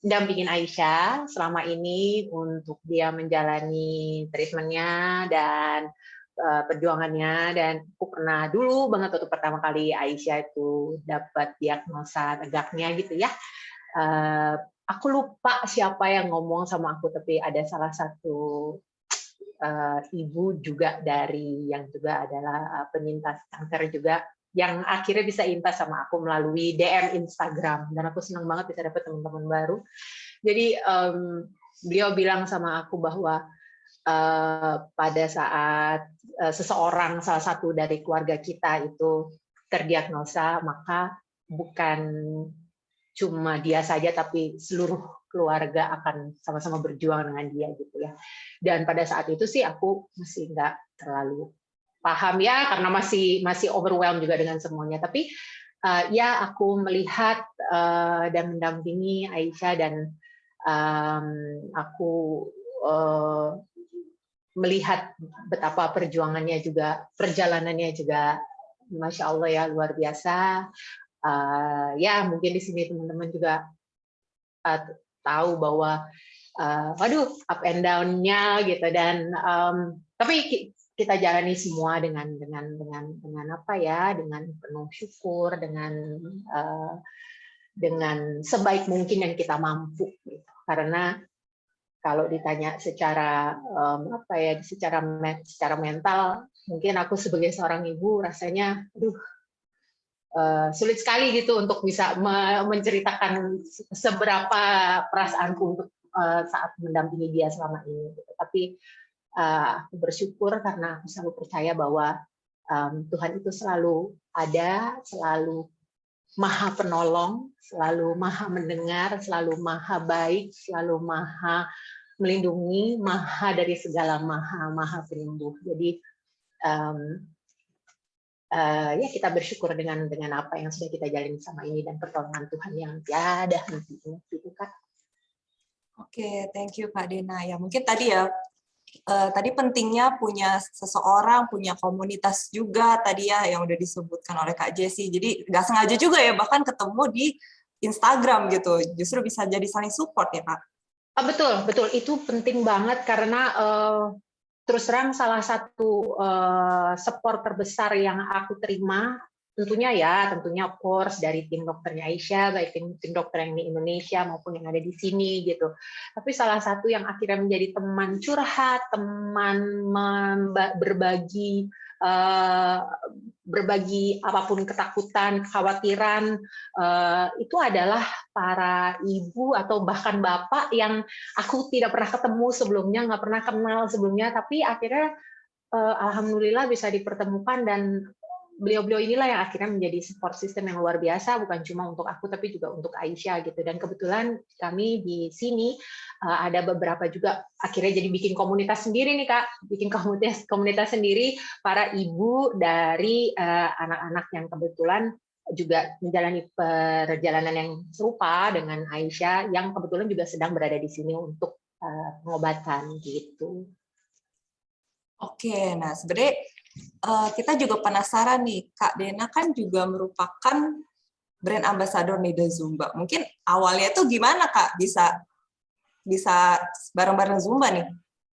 dampingin Aisyah selama ini untuk dia menjalani treatmentnya dan perjuangannya. Dan aku pernah dulu banget waktu pertama kali Aisyah itu dapat diagnosa tegaknya gitu ya. Aku lupa siapa yang ngomong sama aku, tapi ada salah satu ibu juga dari yang juga adalah penyintas kanker juga, yang akhirnya bisa intas sama aku melalui DM Instagram, dan aku senang banget bisa dapat teman-teman baru. Jadi beliau bilang sama aku bahwa pada saat seseorang, salah satu dari keluarga kita itu terdiagnosa, maka bukan cuma dia saja, tapi seluruh keluarga akan sama-sama berjuang dengan dia gitu ya. Dan pada saat itu sih aku masih nggak terlalu paham ya, karena masih overwhelmed juga dengan semuanya. Tapi ya aku melihat dan mendampingi Aisyah, dan aku melihat betapa perjuangannya juga, perjalanannya juga, Masya Allah ya, luar biasa. Ya mungkin di sini teman-teman juga tahu bahwa waduh, up and down-nya gitu, dan tapi kita jalani semua dengan apa ya, dengan penuh syukur, dengan sebaik mungkin yang kita mampu gitu. Karena kalau ditanya secara apa ya, secara mental, mungkin aku sebagai seorang ibu rasanya, aduh, sulit sekali gitu untuk bisa menceritakan seberapa perasaanku untuk saat mendampingi dia selama ini. Gitu. Tapi aku bersyukur karena aku selalu percaya bahwa Tuhan itu selalu ada, selalu Maha Penolong, selalu Maha Mendengar, selalu Maha Baik, selalu Maha Melindungi, Maha dari segala Maha Penyembuh. Jadi ya kita bersyukur dengan apa yang sudah kita jalani sama ini dan pertolongan Tuhan yang tiada hentinya, gitu Kak. Oke, thank you Kak Dena. Ya mungkin tadi ya, tadi pentingnya punya seseorang, punya komunitas juga tadi ya yang udah disebutkan oleh Kak Jessie. Jadi nggak sengaja juga ya bahkan ketemu di Instagram gitu, justru bisa jadi saling support ya Kak. Betul, itu penting banget karena terus terang salah satu support terbesar yang aku terima tentunya of course dari tim dokternya Aisyah, baik tim dokter yang di Indonesia maupun yang ada di sini gitu. Tapi salah satu yang akhirnya menjadi teman curhat, teman berbagi apapun ketakutan, kekhawatiran, itu adalah para ibu atau bahkan bapak yang aku tidak pernah ketemu sebelumnya, nggak pernah kenal sebelumnya, tapi akhirnya alhamdulillah bisa dipertemukan dan beliau-beliau inilah yang akhirnya menjadi support system yang luar biasa, bukan cuma untuk aku tapi juga untuk Aisyah gitu. Dan kebetulan kami di sini ada beberapa juga akhirnya jadi bikin komunitas sendiri nih Kak, bikin komunitas sendiri para ibu dari anak-anak yang kebetulan juga menjalani perjalanan yang serupa dengan Aisyah yang kebetulan juga sedang berada di sini untuk pengobatan gitu. Oke, nah sebenarnya kita juga penasaran nih, Kak Dena kan juga merupakan brand ambassador Nida Zumba. Mungkin awalnya tuh gimana Kak bisa bareng-bareng Zumba nih?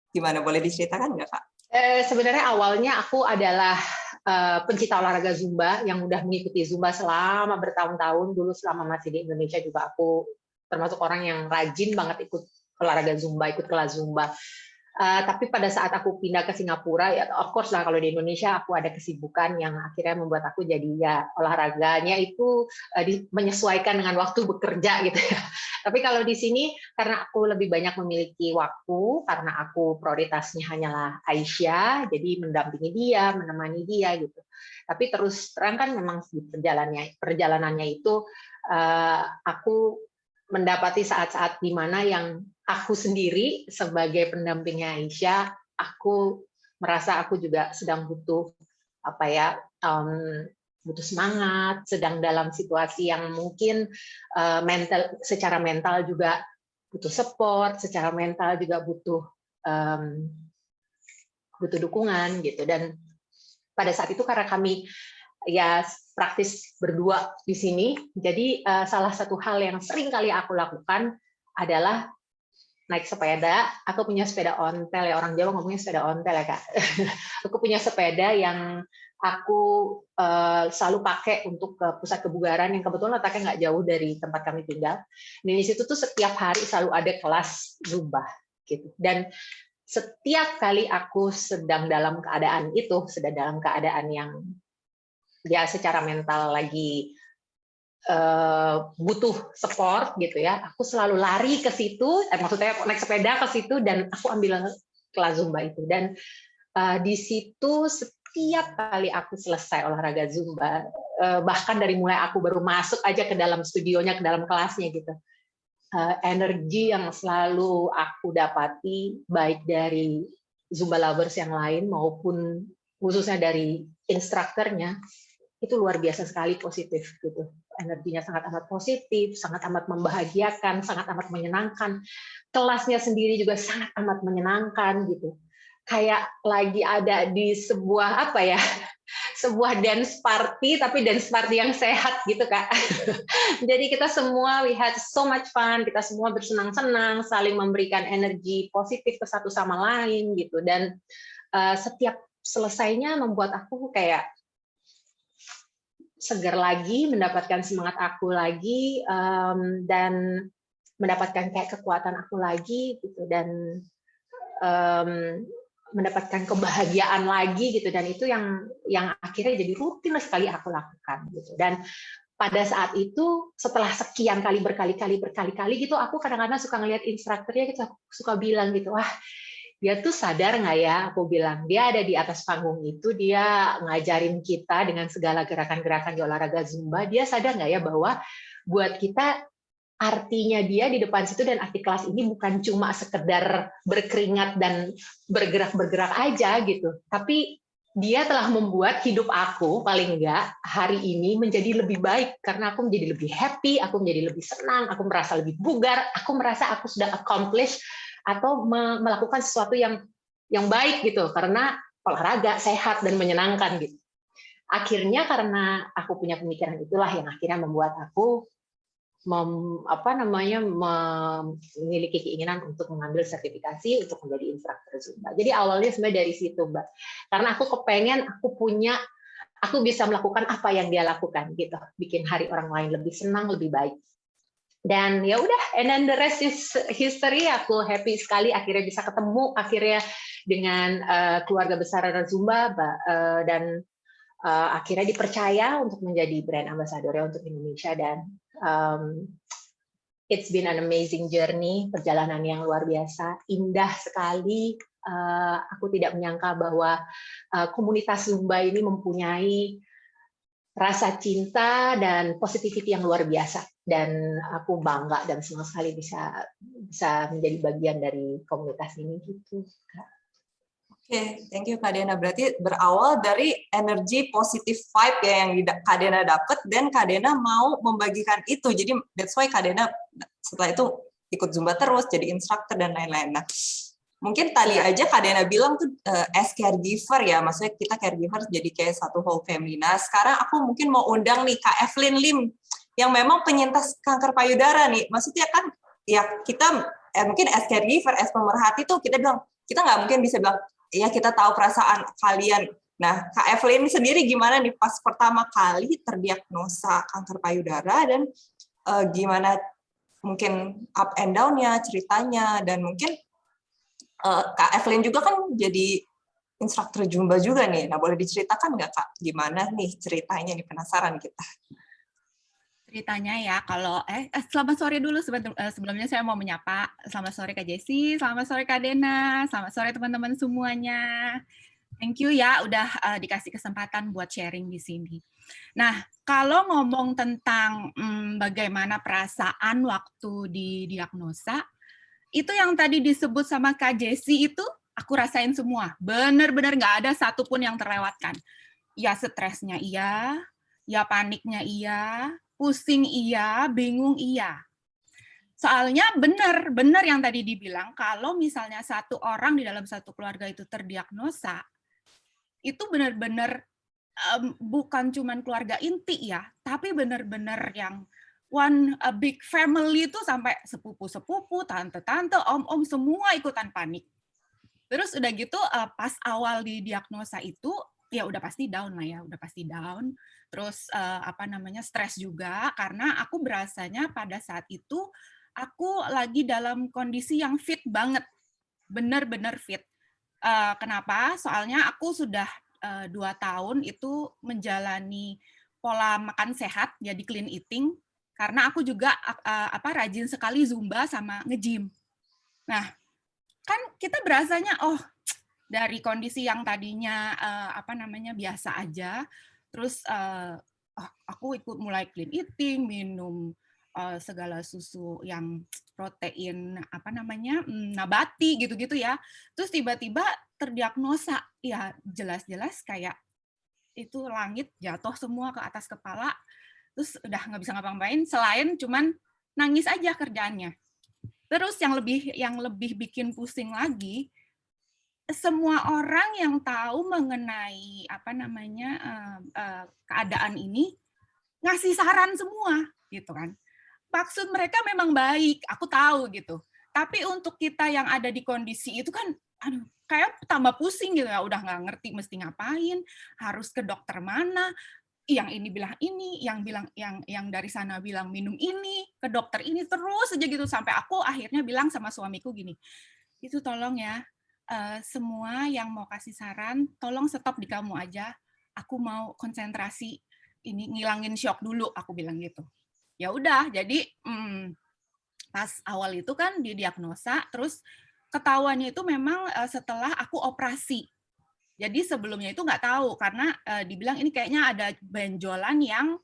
Gimana, boleh diceritakan nggak Kak? Sebenarnya awalnya aku adalah pencinta olahraga Zumba yang udah mengikuti Zumba selama bertahun-tahun. Dulu selama masih di Indonesia juga aku termasuk orang yang rajin banget ikut olahraga Zumba, ikut kelas Zumba. Tapi pada saat aku pindah ke Singapura, ya of course lah kalau di Indonesia aku ada kesibukan yang akhirnya membuat aku jadi ya olahraganya itu menyesuaikan dengan waktu bekerja gitu ya. Tapi kalau di sini karena aku lebih banyak memiliki waktu, karena aku prioritasnya hanyalah Aisyah, jadi mendampingi dia, menemani dia gitu. Tapi terus terang kan memang di perjalanannya itu aku mendapati saat-saat di mana yang aku sendiri sebagai pendampingnya Aisyah, aku merasa aku juga sedang butuh butuh semangat, sedang dalam situasi yang mungkin secara mental juga butuh support, secara mental juga butuh dukungan gitu. Dan pada saat itu karena kami ya praktis berdua di sini, jadi salah satu hal yang sering kali aku lakukan adalah naik sepeda. Aku punya sepeda ontel ya, orang Jawa ngomongnya sepeda ontel ya Kak. Aku punya sepeda yang aku selalu pakai untuk ke pusat kebugaran yang kebetulan letaknya nggak jauh dari tempat kami tinggal. Dan di situ tuh setiap hari selalu ada kelas Zumba gitu. Dan setiap kali aku sedang dalam keadaan yang ya secara mental lagi butuh support gitu ya, aku selalu lari ke situ, maksudnya naik sepeda ke situ dan aku ambil kelas Zumba itu. Dan di situ setiap kali aku selesai olahraga Zumba, bahkan dari mulai aku baru masuk aja ke dalam studionya, ke dalam kelasnya gitu, energi yang selalu aku dapati baik dari Zumba lovers yang lain maupun khususnya dari instrukturnya itu luar biasa sekali positif gitu. Energinya sangat amat positif, sangat amat membahagiakan, sangat amat menyenangkan. Kelasnya sendiri juga sangat amat menyenangkan gitu. Kayak lagi ada di sebuah sebuah dance party, tapi dance party yang sehat gitu Kak. Jadi kita semua we had so much fun, kita semua bersenang-senang, saling memberikan energi positif ke satu sama lain gitu. Dan setiap selesainya membuat aku kayak segar lagi, mendapatkan semangat aku lagi, dan mendapatkan kayak kekuatan aku lagi gitu, dan mendapatkan kebahagiaan lagi gitu, dan itu yang akhirnya jadi rutin sekali aku lakukan gitu. Dan pada saat itu setelah sekian kali berkali-kali gitu, aku kadang-kadang suka ngelihat instrukturnya gitu, aku suka bilang gitu, wah dia tuh sadar nggak ya, aku bilang dia ada di atas panggung itu, dia ngajarin kita dengan segala gerakan-gerakan di olahraga Zumba, dia sadar nggak ya bahwa buat kita artinya dia di depan situ dan arti kelas ini bukan cuma sekedar berkeringat dan bergerak-bergerak aja gitu, tapi dia telah membuat hidup aku paling enggak hari ini menjadi lebih baik, karena aku menjadi lebih happy, aku menjadi lebih senang, aku merasa lebih bugar, aku merasa aku sudah accomplish atau melakukan sesuatu yang baik gitu, karena olahraga sehat dan menyenangkan gitu. Akhirnya karena aku punya pemikiran itulah yang akhirnya membuat aku memiliki keinginan untuk mengambil sertifikasi untuk menjadi instruktur Zumba. Jadi awalnya sebenarnya dari situ, Mbak. Karena aku kepengen aku bisa melakukan apa yang dia lakukan gitu, bikin hari orang lain lebih senang, lebih baik. Dan ya udah, and then the rest is history. Aku happy sekali akhirnya bisa ketemu akhirnya dengan keluarga besar Zumba, dan akhirnya dipercaya untuk menjadi brand ambassador untuk Indonesia, dan it's been an amazing journey, perjalanan yang luar biasa, indah sekali. Aku tidak menyangka bahwa komunitas Zumba ini mempunyai rasa cinta dan positivity yang luar biasa, dan aku bangga dan senang sekali bisa menjadi bagian dari komunitas ini gitu. Oke, thank you Kak Dena. Berarti berawal dari energi positif vibe ya yang Kak Dena dapat, dan Kak Dena mau membagikan itu. Jadi that's why Kak Dena setelah itu ikut Zumba terus, jadi instruktur dan lain-lain. Nah, mungkin tadi aja Kak Dena bilang tuh as caregiver ya, maksudnya kita caregiver jadi kayak satu whole family. Nah, sekarang aku mungkin mau undang nih Kak Evelyn Lim yang memang penyintas kanker payudara nih. Maksudnya kan ya kita mungkin as caregiver, as pemerhati tuh kita bilang, kita nggak mungkin bisa bilang ya kita tahu perasaan kalian. Nah, Kak Evelyn sendiri gimana nih pas pertama kali terdiagnosa kanker payudara, dan gimana mungkin up and down-nya, ceritanya, dan mungkin Kak Evelyn juga kan jadi instruktur Zumba juga nih. Nah, boleh diceritakan nggak Kak, gimana nih ceritanya nih, penasaran kita. Ceritanya ya, kalau selamat sore dulu sebelumnya saya mau menyapa. Selamat sore Kak Jessi, selamat sore Kak Dena, selamat sore teman-teman semuanya. Thank you ya udah dikasih kesempatan buat sharing di sini. Nah, kalau ngomong tentang bagaimana perasaan waktu didiagnosa, itu yang tadi disebut sama Kak Jessi itu aku rasain semua. Bener-bener nggak ada satupun yang terlewatkan. Ya stresnya iya, ya paniknya iya, pusing iya, bingung iya. Soalnya benar yang tadi dibilang, kalau misalnya satu orang di dalam satu keluarga itu terdiagnosa, itu benar-benar bukan cuman keluarga inti ya, tapi benar-benar yang a big family itu sampai sepupu-sepupu, tante-tante, om-om, semua ikutan panik. Terus udah gitu pas awal didiagnosa itu, ya udah pasti down lah ya, udah pasti down. Terus stres juga, karena aku berasanya pada saat itu aku lagi dalam kondisi yang fit banget, bener-bener fit. Kenapa? Soalnya aku sudah 2 tahun itu menjalani pola makan sehat, jadi clean eating, karena aku juga rajin sekali Zumba sama nge-gym. Nah, kan kita berasanya dari kondisi yang tadinya biasa aja, terus aku ikut mulai clean eating, minum segala susu yang protein nabati gitu-gitu ya. Terus tiba-tiba terdiagnosa, ya jelas-jelas kayak itu langit jatuh semua ke atas kepala, terus udah nggak bisa ngapa-ngapain selain cuman nangis aja kerjaannya. Terus yang lebih bikin pusing lagi, semua orang yang tahu mengenai keadaan ini ngasih saran semua gitu kan. Maksud mereka memang baik, aku tahu gitu. Tapi untuk kita yang ada di kondisi itu kan, aduh, kayak tambah pusing gitu ya, udah nggak ngerti mesti ngapain, harus ke dokter mana. yang ini bilang ini, yang bilang yang dari sana bilang minum ini, ke dokter ini, terus aja gitu sampai aku akhirnya bilang sama suamiku gini, itu tolong ya, semua yang mau kasih saran, tolong stop di kamu aja. Aku mau konsentrasi ini ngilangin shock dulu, aku bilang gitu. Ya udah, jadi pas awal itu kan didiagnosa, terus ketahuannya itu memang setelah aku operasi. Jadi sebelumnya itu nggak tahu karena dibilang ini kayaknya ada benjolan yang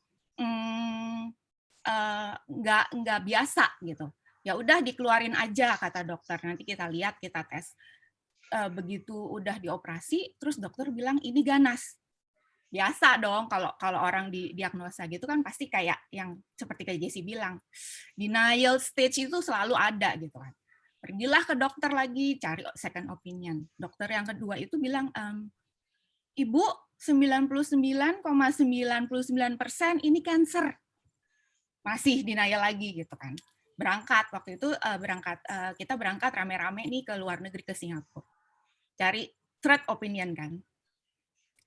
nggak biasa gitu. Ya udah dikeluarin aja kata dokter. Nanti kita lihat, kita tes. Begitu udah dioperasi, terus dokter bilang ini ganas. Biasa dong kalau orang didiagnosa gitu kan pasti kayak yang seperti kayak Jessie bilang, denial stage itu selalu ada gitu kan. Pergilah ke dokter lagi, cari second opinion. Dokter yang kedua itu bilang, Ibu, 99,99% ini cancer. Masih denial lagi gitu kan. Berangkat, waktu itu kita berangkat rame-rame nih ke luar negeri, ke Singapura. Cari third opinion kan.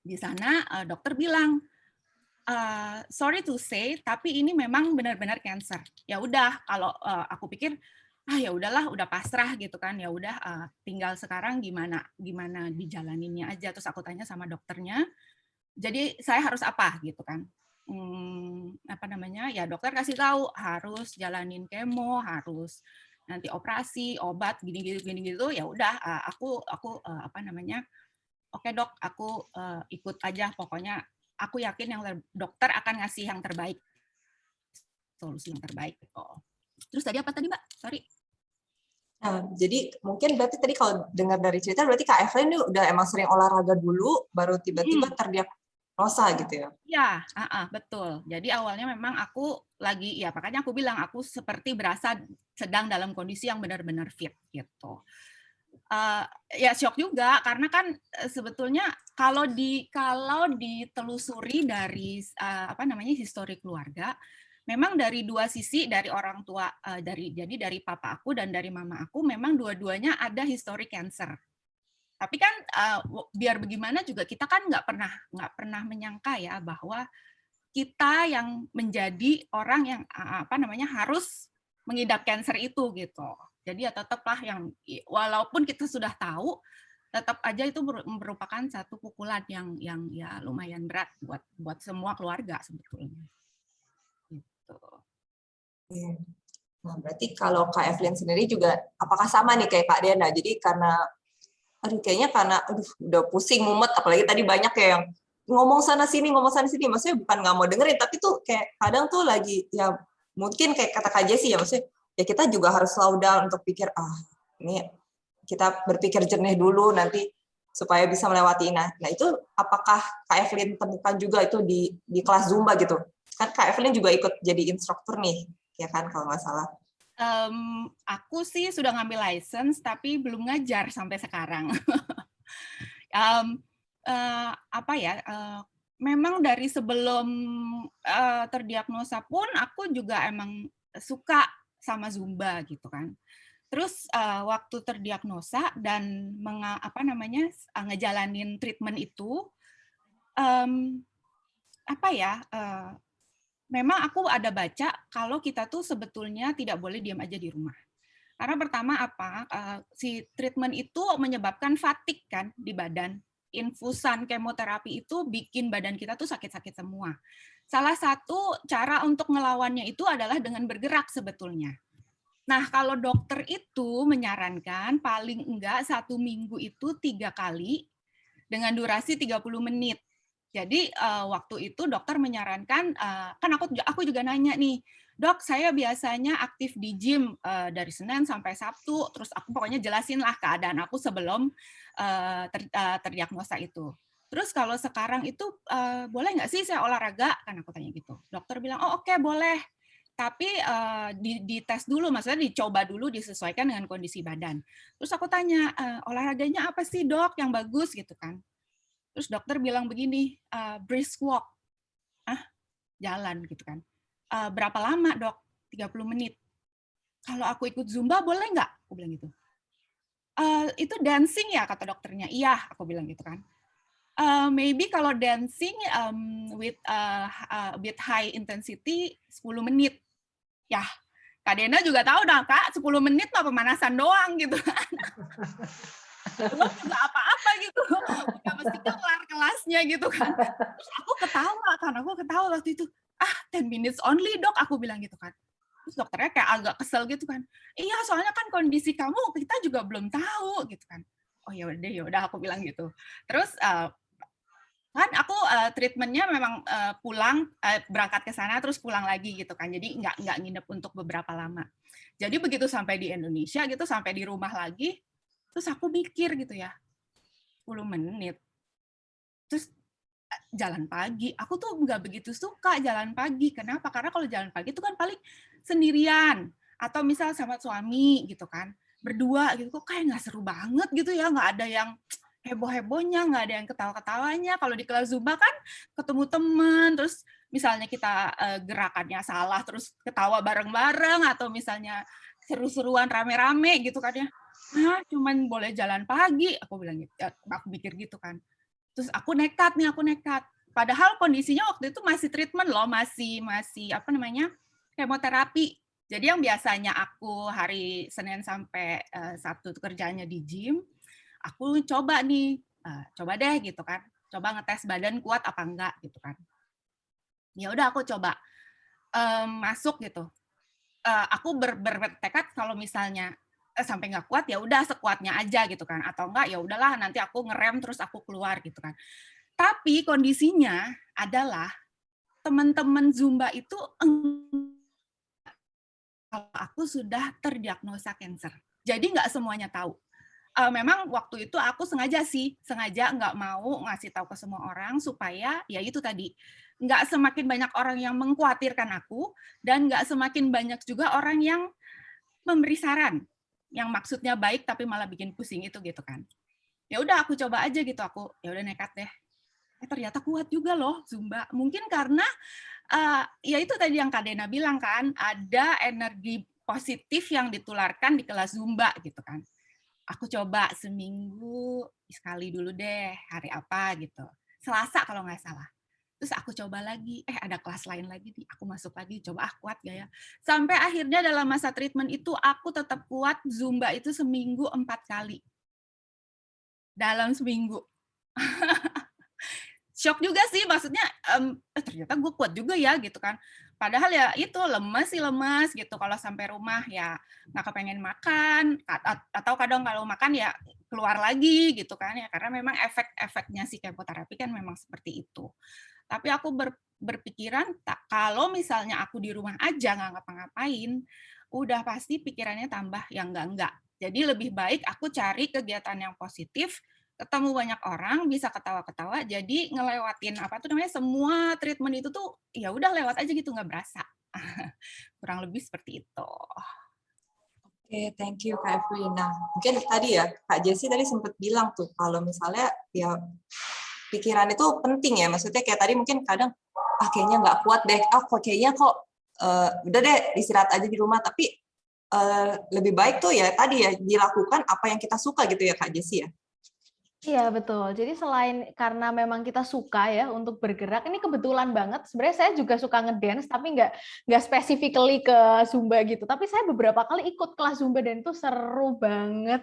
Di sana dokter bilang, sorry to say, tapi ini memang benar-benar cancer. Ya udah, kalau aku pikir ya udahlah, udah pasrah gitu kan, ya udah tinggal sekarang gimana dijalaninnya aja. Terus aku tanya sama dokternya, jadi saya harus apa gitu kan? Apa namanya? Ya dokter kasih tahu harus jalanin kemo, harus nanti operasi, obat gini gitu. Ya udah, aku apa namanya? Oke dok, aku ikut aja. Pokoknya aku yakin dokter akan ngasih yang terbaik, solusi yang terbaik. Gitu. Terus tadi apa tadi Mbak? Sorry. Nah, jadi mungkin berarti tadi kalau dengar dari cerita berarti Kak Evelyn ini udah emang sering olahraga dulu, baru tiba-tiba terdiagnosa gitu ya? Ya, betul. Jadi awalnya memang aku lagi, ya makanya aku bilang aku seperti berasa sedang dalam kondisi yang benar-benar fit gitu. Ya shock juga karena kan sebetulnya kalau ditelusuri dari apa namanya histori keluarga, memang dari dua sisi, dari orang tua, jadi dari papa aku dan dari mama aku memang dua-duanya ada histori cancer. Tapi kan biar bagaimana juga kita kan nggak pernah menyangka ya bahwa kita yang menjadi orang yang apa namanya harus mengidap cancer itu gitu. Jadi ya tetaplah yang walaupun kita sudah tahu, tetap aja itu merupakan satu pukulan yang ya lumayan berat buat semua keluarga sebetulnya. Gitu. Nah, berarti kalau Kak Evelyn sendiri juga apakah sama nih kayak Kak Dena? Jadi karena kayaknya udah pusing mumet, apalagi tadi banyak kayak yang ngomong sana sini, maksudnya bukan nggak mau dengerin, tapi tuh kayak kadang tuh lagi ya mungkin kayak kata Kak Jessie ya, maksudnya ya kita juga harus slow down untuk pikir ini kita berpikir jernih dulu nanti supaya bisa melewati. Nah itu apakah Kak Evelyn temukan juga itu di kelas Zumba gitu? Kan Kak Evelyn juga ikut jadi instruktur nih, ya kan kalau nggak salah. Aku sih sudah ngambil license tapi belum ngajar sampai sekarang. Memang dari sebelum terdiagnosa pun aku juga emang suka sama Zumba gitu kan. Terus waktu terdiagnosa dan ngejalanin treatment itu, memang aku ada baca kalau kita tuh sebetulnya tidak boleh diam aja di rumah. Karena pertama si treatment itu menyebabkan fatigue kan di badan. Infusan kemoterapi itu bikin badan kita tuh sakit-sakit semua. Salah satu cara untuk ngelawannya itu adalah dengan bergerak sebetulnya. Nah, kalau dokter itu menyarankan paling enggak 1 minggu itu 3 kali dengan durasi 30 menit. Jadi waktu itu dokter menyarankan, kan aku juga nanya nih, dok saya biasanya aktif di gym dari Senin sampai Sabtu, terus aku pokoknya jelasin lah keadaan aku sebelum terdiagnosa itu. Terus kalau sekarang itu boleh nggak sih saya olahraga? Kan aku tanya gitu. Dokter bilang, oh oke, boleh. Tapi dites dulu, maksudnya dicoba dulu, disesuaikan dengan kondisi badan. Terus aku tanya, olahraganya apa sih dok yang bagus gitu kan? Terus dokter bilang begini, brisk walk, jalan gitu kan. Berapa lama dok? 30 menit. Kalau aku ikut Zumba boleh nggak? Aku bilang gitu. Itu dancing ya kata dokternya. Iya, aku bilang gitu kan. Maybe kalau dancing with high intensity 10 menit. Ya, Kak Dena juga tahu dah, Kak, 10 menit mah pemanasan doang gitu. Belum juga apa-apa gitu. Udah mesti kelar kelasnya gitu kan. Terus aku ketawa waktu itu. 10 minutes only, Dok, aku bilang gitu kan. Terus dokternya kayak agak kesel gitu kan. Iya, soalnya kan kondisi kamu kita juga belum tahu gitu kan. Oh ya udah aku bilang gitu. Terus kan aku treatmentnya memang pulang berangkat ke sana terus pulang lagi gitu kan, jadi nggak nginep untuk beberapa lama. Jadi begitu sampai di Indonesia gitu, sampai di rumah lagi, terus aku mikir gitu ya, 10 menit, terus jalan pagi. Aku tuh nggak begitu suka jalan pagi. Kenapa? Karena kalau jalan pagi itu kan paling sendirian atau misal sama suami gitu kan, berdua gitu, kok kayak nggak seru banget gitu ya, nggak ada yang heboh-hebohnya, nggak ada yang ketawa-ketawanya. Kalau di kelas Zumba kan ketemu teman, terus misalnya kita gerakannya salah, terus ketawa bareng-bareng, atau misalnya seru-seruan rame-rame gitu kan ya. Nah, cuman boleh jalan pagi, aku bilang gitu, aku pikir gitu kan. Terus aku nekat. Padahal kondisinya waktu itu masih treatment loh, masih apa namanya, kemoterapi. Jadi yang biasanya aku hari Senin sampai Sabtu kerjanya di gym, aku coba nih, coba deh gitu kan, coba ngetes badan kuat apa enggak gitu kan. Ya udah aku coba masuk gitu. Aku bertekad kalau misalnya sampai nggak kuat ya udah sekuatnya aja gitu kan, atau enggak ya udahlah nanti aku ngerem terus aku keluar gitu kan. Tapi kondisinya adalah teman-teman Zumba itu kalau aku sudah terdiagnosa kanker. Jadi nggak semuanya tahu. Memang waktu itu aku sengaja nggak mau ngasih tahu ke semua orang supaya ya itu tadi, nggak semakin banyak orang yang mengkhawatirkan aku dan nggak semakin banyak juga orang yang memberi saran yang maksudnya baik tapi malah bikin pusing itu gitu kan. Ya udah aku coba aja gitu, aku ya udah nekat deh. Ternyata kuat juga loh Zumba. Mungkin karena ya itu tadi yang Kak Dena bilang kan, ada energi positif yang ditularkan di kelas Zumba gitu kan. Aku coba seminggu sekali dulu deh, hari apa gitu. Selasa kalau nggak salah. Terus aku coba lagi, ada kelas lain lagi nih, aku masuk lagi, coba kuat gak ya. Sampai akhirnya dalam masa treatment itu aku tetap kuat Zumba itu seminggu 4 kali. Dalam seminggu. Shock juga sih, maksudnya ternyata gue kuat juga ya gitu kan. Padahal ya itu lemas gitu, kalau sampai rumah ya nggak kepengen makan, atau kadang kalau makan ya keluar lagi gitu kan ya, karena memang efek-efeknya si kemoterapi kan memang seperti itu. Tapi aku berpikiran kalau misalnya aku di rumah aja nggak ngapa-ngapain, udah pasti pikirannya tambah yang enggak. Jadi lebih baik aku cari kegiatan yang positif, ketemu banyak orang, bisa ketawa-ketawa, jadi ngelewatin apa tuh namanya, semua treatment itu tuh ya udah lewat aja gitu, nggak berasa. Kurang lebih seperti itu. Oke, thank you Kak Evelyn. Nah, mungkin tadi ya Kak Jessie tadi sempat bilang tuh kalau misalnya ya pikiran itu penting ya, maksudnya kayak tadi mungkin kadang kayaknya nggak kuat deh, kayaknya kok udah deh istirahat aja di rumah, tapi lebih baik tuh ya tadi ya dilakukan apa yang kita suka gitu ya Kak Jessie ya. Iya, betul. Jadi selain karena memang kita suka ya untuk bergerak, ini kebetulan banget. Sebenarnya saya juga suka ngedance, tapi nggak specifically ke Zumba gitu. Tapi saya beberapa kali ikut kelas Zumba dan itu seru banget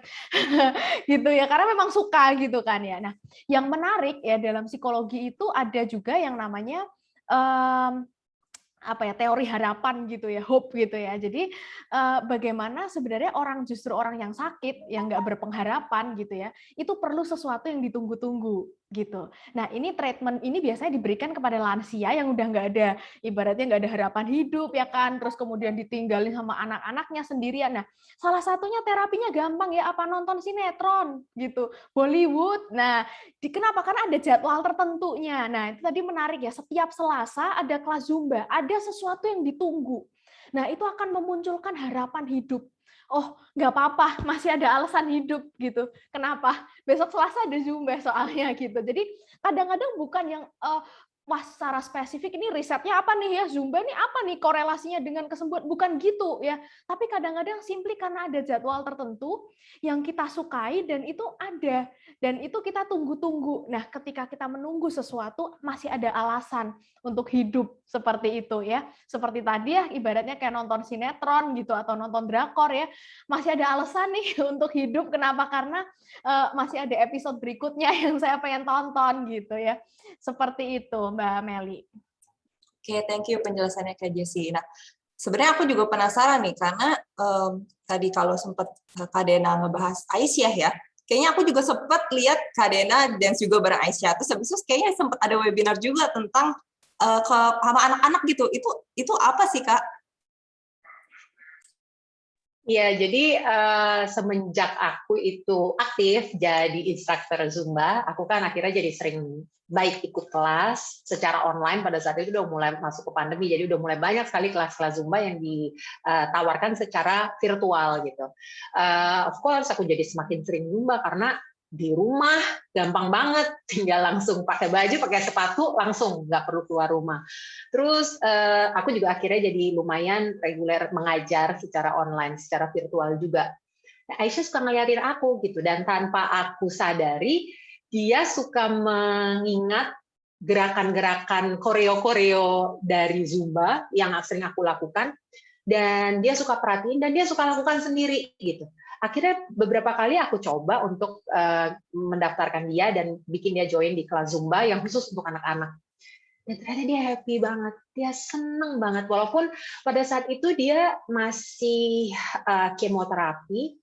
gitu ya. Karena memang suka gitu kan ya. Nah, yang menarik ya dalam psikologi itu ada juga yang namanya teori harapan gitu ya, hope gitu ya. Jadi bagaimana sebenarnya justru orang yang sakit, yang nggak berpengharapan gitu ya, itu perlu sesuatu yang ditunggu-tunggu gitu. Nah ini treatment ini biasanya diberikan kepada lansia yang udah nggak ada, ibaratnya nggak ada harapan hidup ya kan, terus kemudian ditinggalin sama anak-anaknya sendirian. Nah salah satunya terapinya gampang ya, apa nonton sinetron gitu, Bollywood. Nah kenapa? Karena ada jadwal tertentunya. Nah itu tadi menarik ya, setiap Selasa ada kelas Zumba, ada sesuatu yang ditunggu. Nah itu akan memunculkan harapan hidup. Oh, nggak apa-apa, masih ada alasan hidup gitu. Kenapa? Besok Selasa ada Zumba soalnya gitu. Jadi kadang-kadang bukan yang secara spesifik ini risetnya apa nih ya, Zumba ini apa nih korelasinya dengan kesembuhan, bukan gitu ya. Tapi kadang-kadang simply karena ada jadwal tertentu yang kita sukai dan itu ada, dan itu kita tunggu-tunggu. Nah, ketika kita menunggu sesuatu masih ada alasan untuk hidup seperti itu ya. Seperti tadi ya, ibaratnya kayak nonton sinetron gitu atau nonton drakor ya, masih ada alasan nih untuk hidup. Kenapa? Karena masih ada episode berikutnya yang saya pengen tonton gitu ya. Seperti itu, Mbak Meli. Oke, thank you penjelasannya Kak Jessi. Nah, sebenarnya aku juga penasaran nih, karena tadi kalau sempat Kak Dena ngebahas Aisyah ya, kayaknya aku juga sempat lihat Kak Dena dance juga bareng Aisyah. Terus habis itu kayaknya sempat ada webinar juga tentang sama anak-anak gitu. Itu apa sih, Kak? Ya, jadi semenjak aku itu aktif jadi instruktur Zumba, aku kan akhirnya jadi sering baik ikut kelas secara online. Pada saat itu udah mulai masuk ke pandemi, jadi udah mulai banyak sekali kelas-kelas Zumba yang ditawarkan secara virtual gitu. Of course, aku jadi semakin sering Zumba karena di rumah gampang banget, tinggal langsung pakai baju, pakai sepatu, langsung nggak perlu keluar rumah. Terus aku juga akhirnya jadi lumayan reguler mengajar secara online, secara virtual juga. Nah, Aisyah suka ngeliatin aku gitu, dan tanpa aku sadari dia suka mengingat gerakan-gerakan koreo-koreo dari Zumba yang sering aku lakukan, dan dia suka perhatiin dan dia suka lakukan sendiri gitu. Akhirnya beberapa kali aku coba untuk mendaftarkan dia dan bikin dia join di kelas Zumba yang khusus untuk anak-anak. Dan ternyata dia happy banget, dia seneng banget. Walaupun pada saat itu dia masih kemoterapi,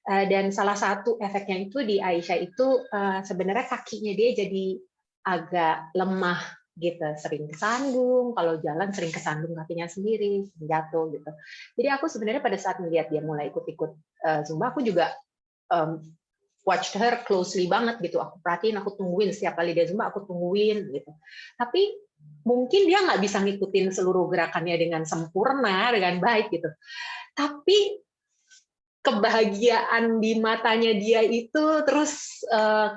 dan salah satu efeknya itu di Aisyah itu sebenarnya kakinya dia jadi agak lemah gitu, sering kesandung, kalau jalan sering kesandung kakinya sendiri, sering jatuh gitu. Jadi aku sebenarnya pada saat melihat dia mulai ikut-ikut Zumba, aku juga watch her closely banget gitu. Aku perhatiin, aku tungguin setiap kali dia Zumba, aku tungguin gitu. Tapi mungkin dia nggak bisa ngikutin seluruh gerakannya dengan sempurna, dengan baik gitu. Tapi kebahagiaan di matanya dia itu, terus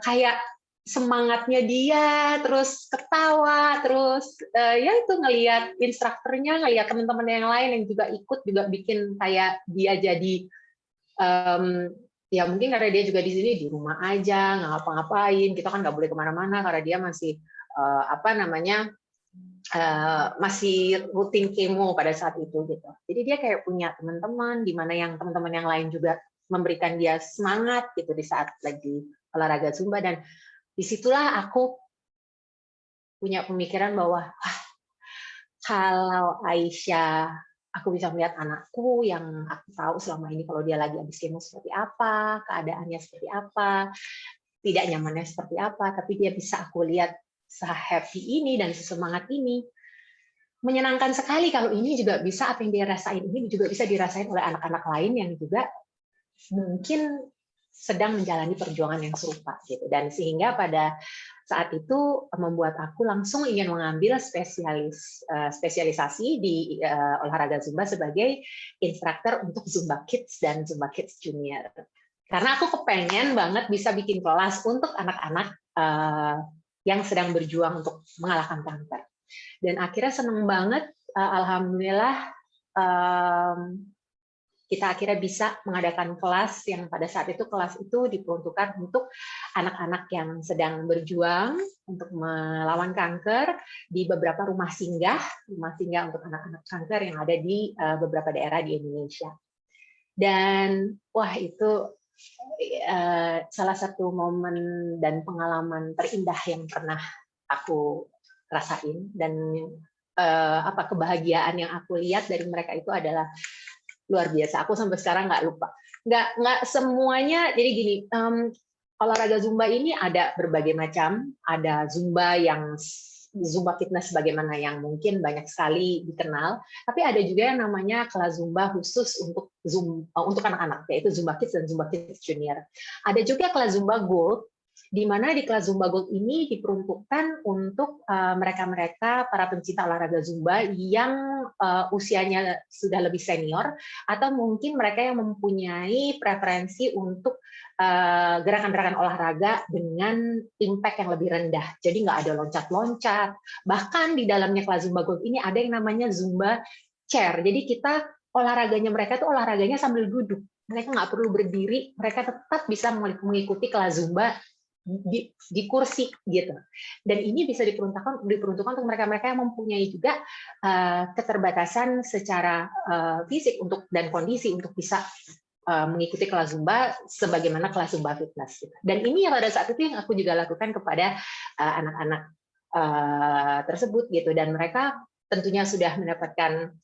kayak semangatnya dia, terus ketawa, terus ya itu ngelihat instrukturnya, ngelihat teman-teman yang lain yang juga ikut, juga bikin kayak dia jadi ya mungkin karena dia juga di sini di rumah aja nggak ngapa-ngapain, kita kan nggak boleh kemana-mana karena dia masih masih rutin kemo pada saat itu gitu. Jadi dia kayak punya teman-teman, di mana yang teman-teman yang lain juga memberikan dia semangat gitu di saat lagi olahraga Zumba. Dan disitulah aku punya pemikiran bahwa kalau Aisyah, aku bisa melihat anakku yang aku tahu selama ini kalau dia lagi habis kemo seperti apa, keadaannya seperti apa, tidak nyamannya seperti apa, tapi dia bisa aku lihat se-happy ini dan sesemangat ini. Menyenangkan sekali kalau ini juga bisa, apa yang dia rasain ini juga bisa dirasain oleh anak-anak lain yang juga mungkin sedang menjalani perjuangan yang serupa gitu. Dan sehingga pada saat itu membuat aku langsung ingin mengambil spesialisasi di olahraga Zumba sebagai instruktur untuk Zumba Kids dan Zumba Kids Junior. Karena aku kepengen banget bisa bikin kelas untuk anak-anak yang sedang berjuang untuk mengalahkan kanker. Dan akhirnya seneng banget, alhamdulillah kita akhirnya bisa mengadakan kelas yang pada saat itu kelas itu diperuntukkan untuk anak-anak yang sedang berjuang untuk melawan kanker di beberapa rumah singgah untuk anak-anak kanker yang ada di beberapa daerah di Indonesia. Dan wah, itu salah satu momen dan pengalaman terindah yang pernah aku rasain, dan kebahagiaan yang aku lihat dari mereka itu adalah luar biasa. Aku sampai sekarang nggak lupa. Nggak semuanya. Jadi gini, olahraga Zumba ini ada berbagai macam. Ada Zumba yang Zumba fitness bagaimana yang mungkin banyak sekali dikenal, tapi ada juga yang namanya kelas Zumba khusus untuk anak-anak, yaitu Zumba Kids dan Zumba Kids Junior. Ada juga kelas Zumba Gold di mana di kelas Zumba Gold ini diperuntukkan untuk mereka-mereka para pencinta olahraga Zumba yang usianya sudah lebih senior, atau mungkin mereka yang mempunyai preferensi untuk gerakan-gerakan olahraga dengan impact yang lebih rendah. Jadi nggak ada loncat-loncat. Bahkan di dalamnya kelas Zumba Gold ini ada yang namanya Zumba Chair. Jadi kita olahraganya mereka tuh olahraganya sambil duduk. Mereka nggak perlu berdiri, mereka tetap bisa mengikuti kelas Zumba di kursi gitu. Dan ini bisa diperuntukkan untuk mereka-mereka yang mempunyai juga keterbatasan secara fisik dan kondisi untuk bisa mengikuti kelas Zumba sebagaimana kelas Zumba fitness. Gitu. Dan ini yang pada saat itu yang aku juga lakukan kepada anak-anak tersebut gitu. Dan mereka tentunya sudah mendapatkan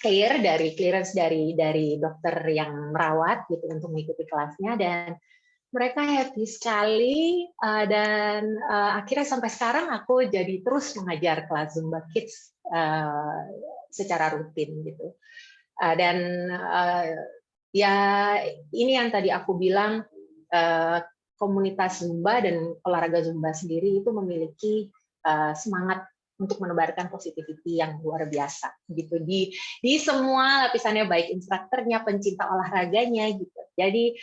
clearance dari dokter yang merawat gitu untuk mengikuti kelasnya, dan mereka happy sekali, dan akhirnya sampai sekarang aku jadi terus mengajar kelas Zumba Kids secara rutin gitu. Dan ya ini yang tadi aku bilang, komunitas Zumba dan olahraga Zumba sendiri itu memiliki semangat untuk menebarkan positivity yang luar biasa gitu di semua lapisannya, baik instrukturnya, pencinta olahraganya gitu. Jadi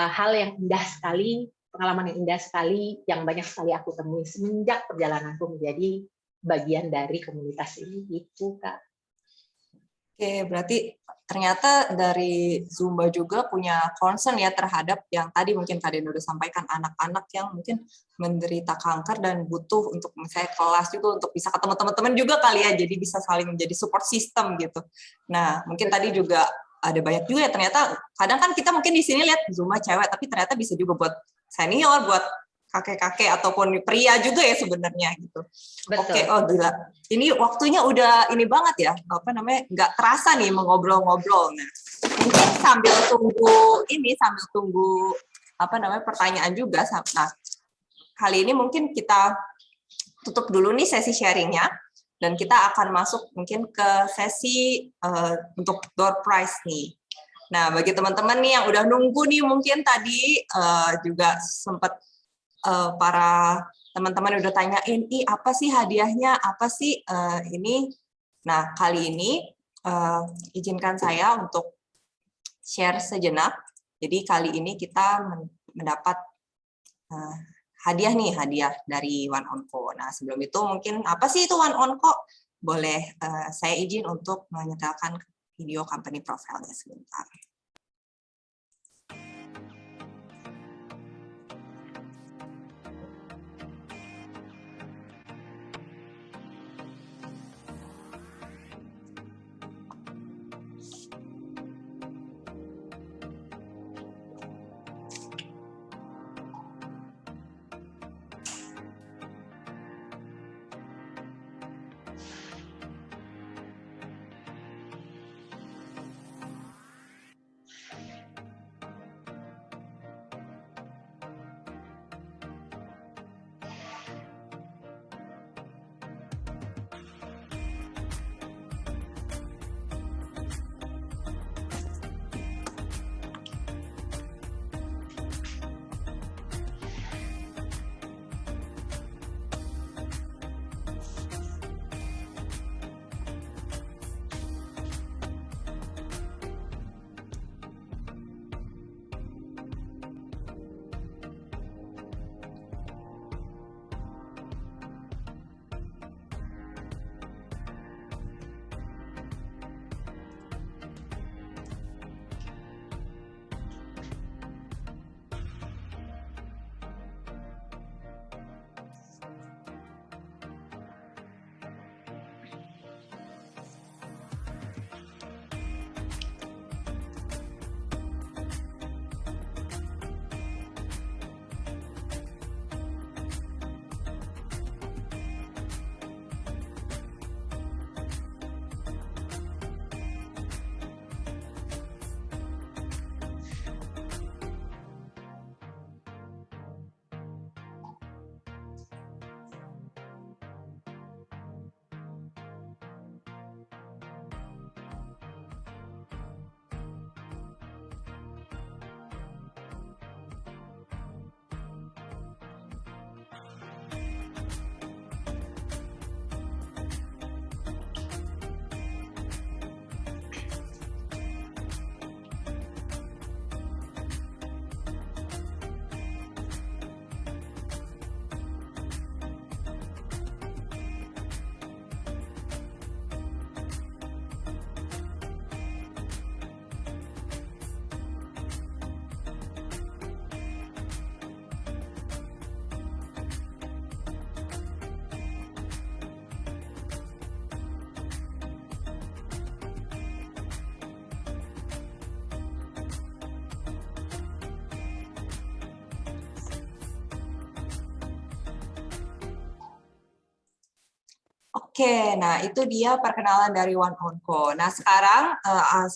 hal yang indah sekali, pengalaman yang indah sekali, yang banyak sekali aku temui semenjak perjalananku menjadi bagian dari komunitas ini gitu, Kak. Oke, berarti ternyata dari Zumba juga punya concern ya terhadap yang tadi mungkin Kak Dena udah sampaikan, anak-anak yang mungkin menderita kanker dan butuh untuk misalnya kelas juga untuk bisa ketemu teman-teman juga kali ya, jadi bisa saling menjadi support system gitu. Nah, mungkin tadi juga ada banyak juga ya ternyata, kadang kan kita mungkin di sini lihat Zumba cewek, tapi ternyata bisa juga buat senior, buat kakek-kakek ataupun pria juga ya sebenarnya gitu. Betul. Oke, oh gila. Ini waktunya udah ini banget ya, apa namanya, nggak terasa nih mengobrol-ngobrol. Nah, mungkin sambil tunggu apa namanya pertanyaan juga. Nah, kali ini mungkin kita tutup dulu nih sesi sharingnya, dan kita akan masuk mungkin ke sesi untuk door prize nih. Nah, bagi teman-teman nih yang udah nunggu nih, mungkin tadi juga sempat para teman-teman udah tanyain, apa sih hadiahnya, apa sih ini. Nah, kali ini izinkan saya untuk share sejenak. Jadi kali ini kita mendapat hadiah dari One On Co. Nah, sebelum itu mungkin apa sih itu One On Co? Boleh saya izin untuk menyetelkan video company profile-nya sebentar. Oke, nah itu dia perkenalan dari One on Call. Nah sekarang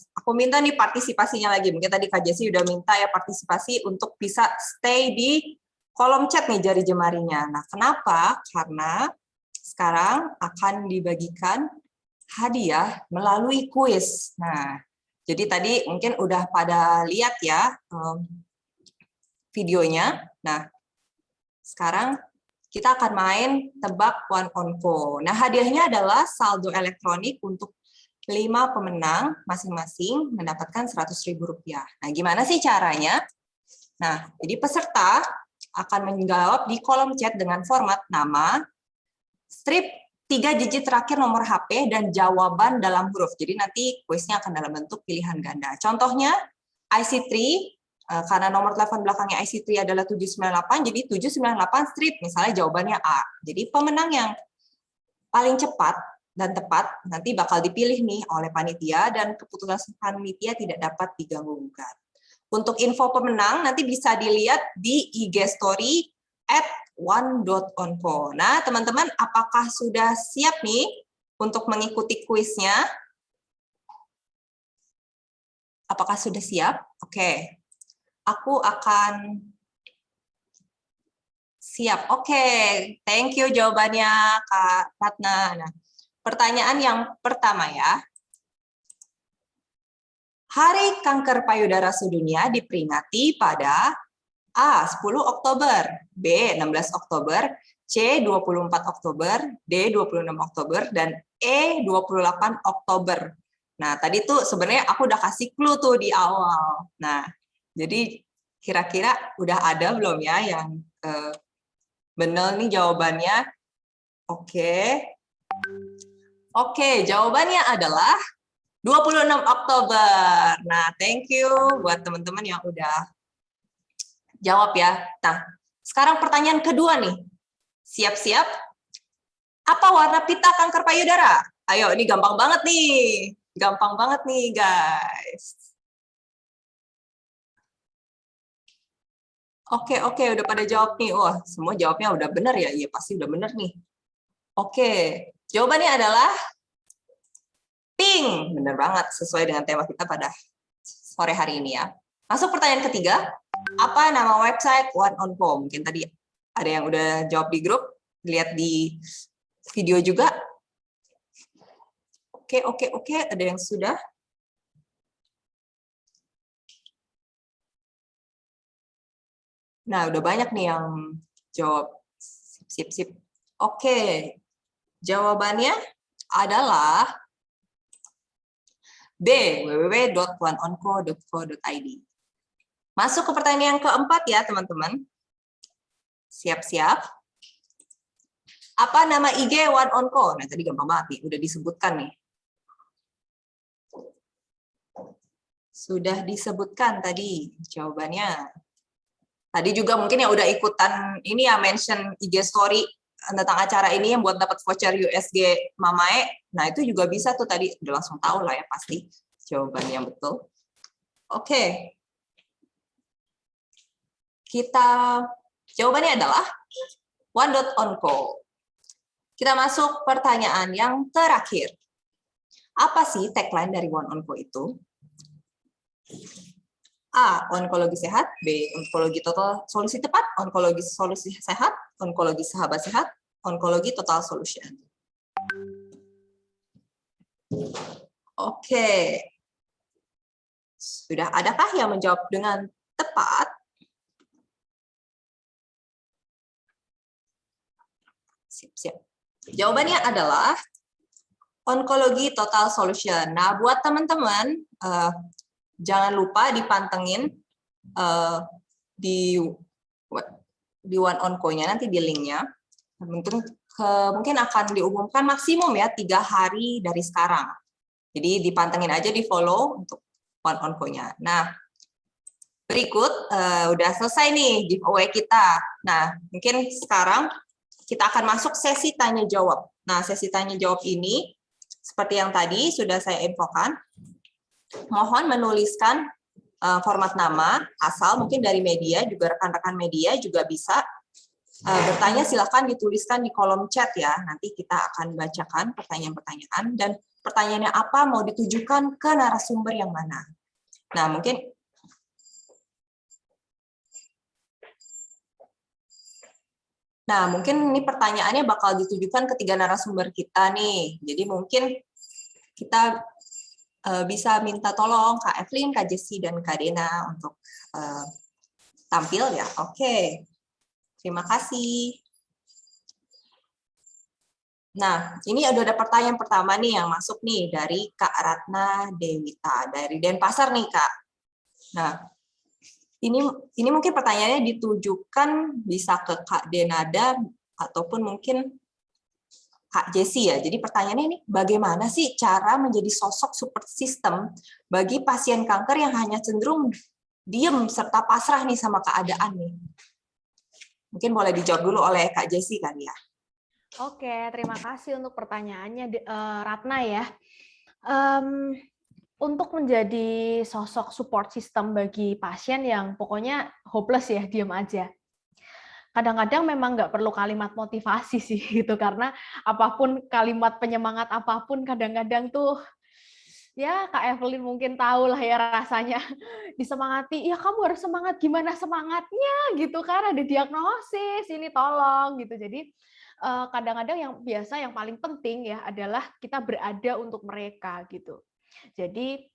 aku minta nih partisipasinya lagi. Mungkin tadi Kak Jessi udah minta ya partisipasi untuk bisa stay di kolom chat nih jari jemarinya. Nah kenapa? Karena sekarang akan dibagikan hadiah melalui kuis. Nah jadi tadi mungkin udah pada lihat ya videonya. Nah sekarang kita akan main tebak One on Call. Nah, hadiahnya adalah saldo elektronik untuk 5 pemenang masing-masing mendapatkan Rp100.000. Nah, gimana sih caranya? Nah, jadi peserta akan menjawab di kolom chat dengan format nama, strip 3 digit terakhir nomor HP, dan jawaban dalam huruf. Jadi nanti kuisnya akan dalam bentuk pilihan ganda. Contohnya, IC3, karena nomor telepon belakangnya IC3 adalah 798, jadi 798 strip, misalnya jawabannya A. Jadi pemenang yang paling cepat dan tepat nanti bakal dipilih nih oleh panitia, dan keputusan panitia tidak dapat diganggu-gugat. Untuk info pemenang nanti bisa dilihat di IG story @one.onco. Nah, teman-teman, apakah sudah siap nih untuk mengikuti kuisnya? Apakah sudah siap? Oke. Aku akan siap. Oke, thank you jawabannya Kak Ratna. Nah, pertanyaan yang pertama ya. Hari Kanker Payudara Sedunia diperingati pada A. 10 Oktober, B. 16 Oktober, C. 24 Oktober, D. 26 Oktober, dan E. 28 Oktober. Nah, tadi tuh sebenarnya aku udah kasih clue tuh di awal. Nah, jadi kira-kira udah ada belum ya yang benar nih jawabannya? Oke. Oke, jawabannya adalah 26 Oktober. Nah, thank you buat teman-teman yang udah jawab ya. Nah, sekarang pertanyaan kedua nih. Siap-siap? Apa warna pita kanker payudara? Ayo, ini gampang banget nih. Gampang banget nih, guys. Oke, udah pada jawab nih. Wah, semua jawabnya udah benar ya? Iya, pasti udah benar nih. Oke, jawabannya adalah pink. Benar banget, sesuai dengan tema kita pada sore hari ini ya. Masuk pertanyaan ketiga. Apa nama website One on Call? Mungkin tadi ada yang udah jawab di grup, lihat di video juga. Oke, ada yang sudah. Nah, udah banyak nih yang jawab. Sip. Oke, jawabannya adalah B, www.oneonco.co.id. Masuk ke pertanyaan keempat ya, teman-teman. Siap-siap. Apa nama IG One on Call? Nah, tadi gampang banget nih, udah disebutkan nih. Sudah disebutkan tadi jawabannya. Tadi juga mungkin yang udah ikutan ini ya, mention IG story tentang acara ini yang buat dapat voucher USG Mamae. Nah, itu juga bisa tuh tadi, udah langsung tahu lah ya pasti jawabannya yang betul. Oke. Jawabannya adalah One.onco. Kita masuk pertanyaan yang terakhir. Apa sih tagline dari One on Call itu? A. Onkologi sehat. B. Onkologi total solusi tepat. Onkologi solusi sehat. Onkologi sahabat sehat. Onkologi total solution. Oke. Sudah adakah yang menjawab dengan tepat? Siap. Jawabannya adalah onkologi total solution. Nah, buat teman-teman, jangan lupa dipantengin di One on Call-nya, nanti di linknya. Mungkin akan diumumkan maksimum ya 3 hari dari sekarang. Jadi dipantengin aja, di follow untuk One on Call-nya. Nah, berikut udah selesai nih giveaway kita. Nah, mungkin sekarang kita akan masuk sesi tanya jawab. Nah, sesi tanya jawab ini seperti yang tadi sudah saya infokan. Mohon menuliskan format nama, asal mungkin dari media, juga rekan-rekan media juga bisa. bertanya silakan dituliskan di kolom chat ya. Nanti kita akan bacakan pertanyaan-pertanyaan dan pertanyaannya apa, mau ditujukan ke narasumber yang mana. Nah, mungkin ini pertanyaannya bakal ditujukan ke 3 narasumber kita nih. Jadi mungkin kita bisa minta tolong Kak Evelyn, Kak Jessie, dan Kak Dena untuk tampil ya. Oke. Terima kasih. Nah, ini ada pertanyaan pertama nih yang masuk nih dari Kak Ratna Dewita dari Denpasar nih, Kak. Nah, ini mungkin pertanyaannya ditujukan bisa ke Kak Denada ataupun mungkin Kak Jessie ya. Jadi pertanyaannya ini, bagaimana sih cara menjadi sosok support system bagi pasien kanker yang hanya cenderung diem serta pasrah nih sama keadaan nih? Mungkin boleh dijawab dulu oleh Kak Jessie kali ya. Oke, terima kasih untuk pertanyaannya, Ratna ya. Untuk menjadi sosok support system bagi pasien yang pokoknya hopeless ya, diam aja. Kadang-kadang memang nggak perlu kalimat motivasi sih gitu, karena apapun kalimat penyemangat apapun kadang-kadang tuh ya Kak Evelyn mungkin tahu lah ya rasanya disemangati, ya kamu harus semangat, gimana semangatnya gitu kan, ada diagnosis, ini tolong gitu. Jadi kadang-kadang yang paling penting ya adalah kita berada untuk mereka gitu. Jadi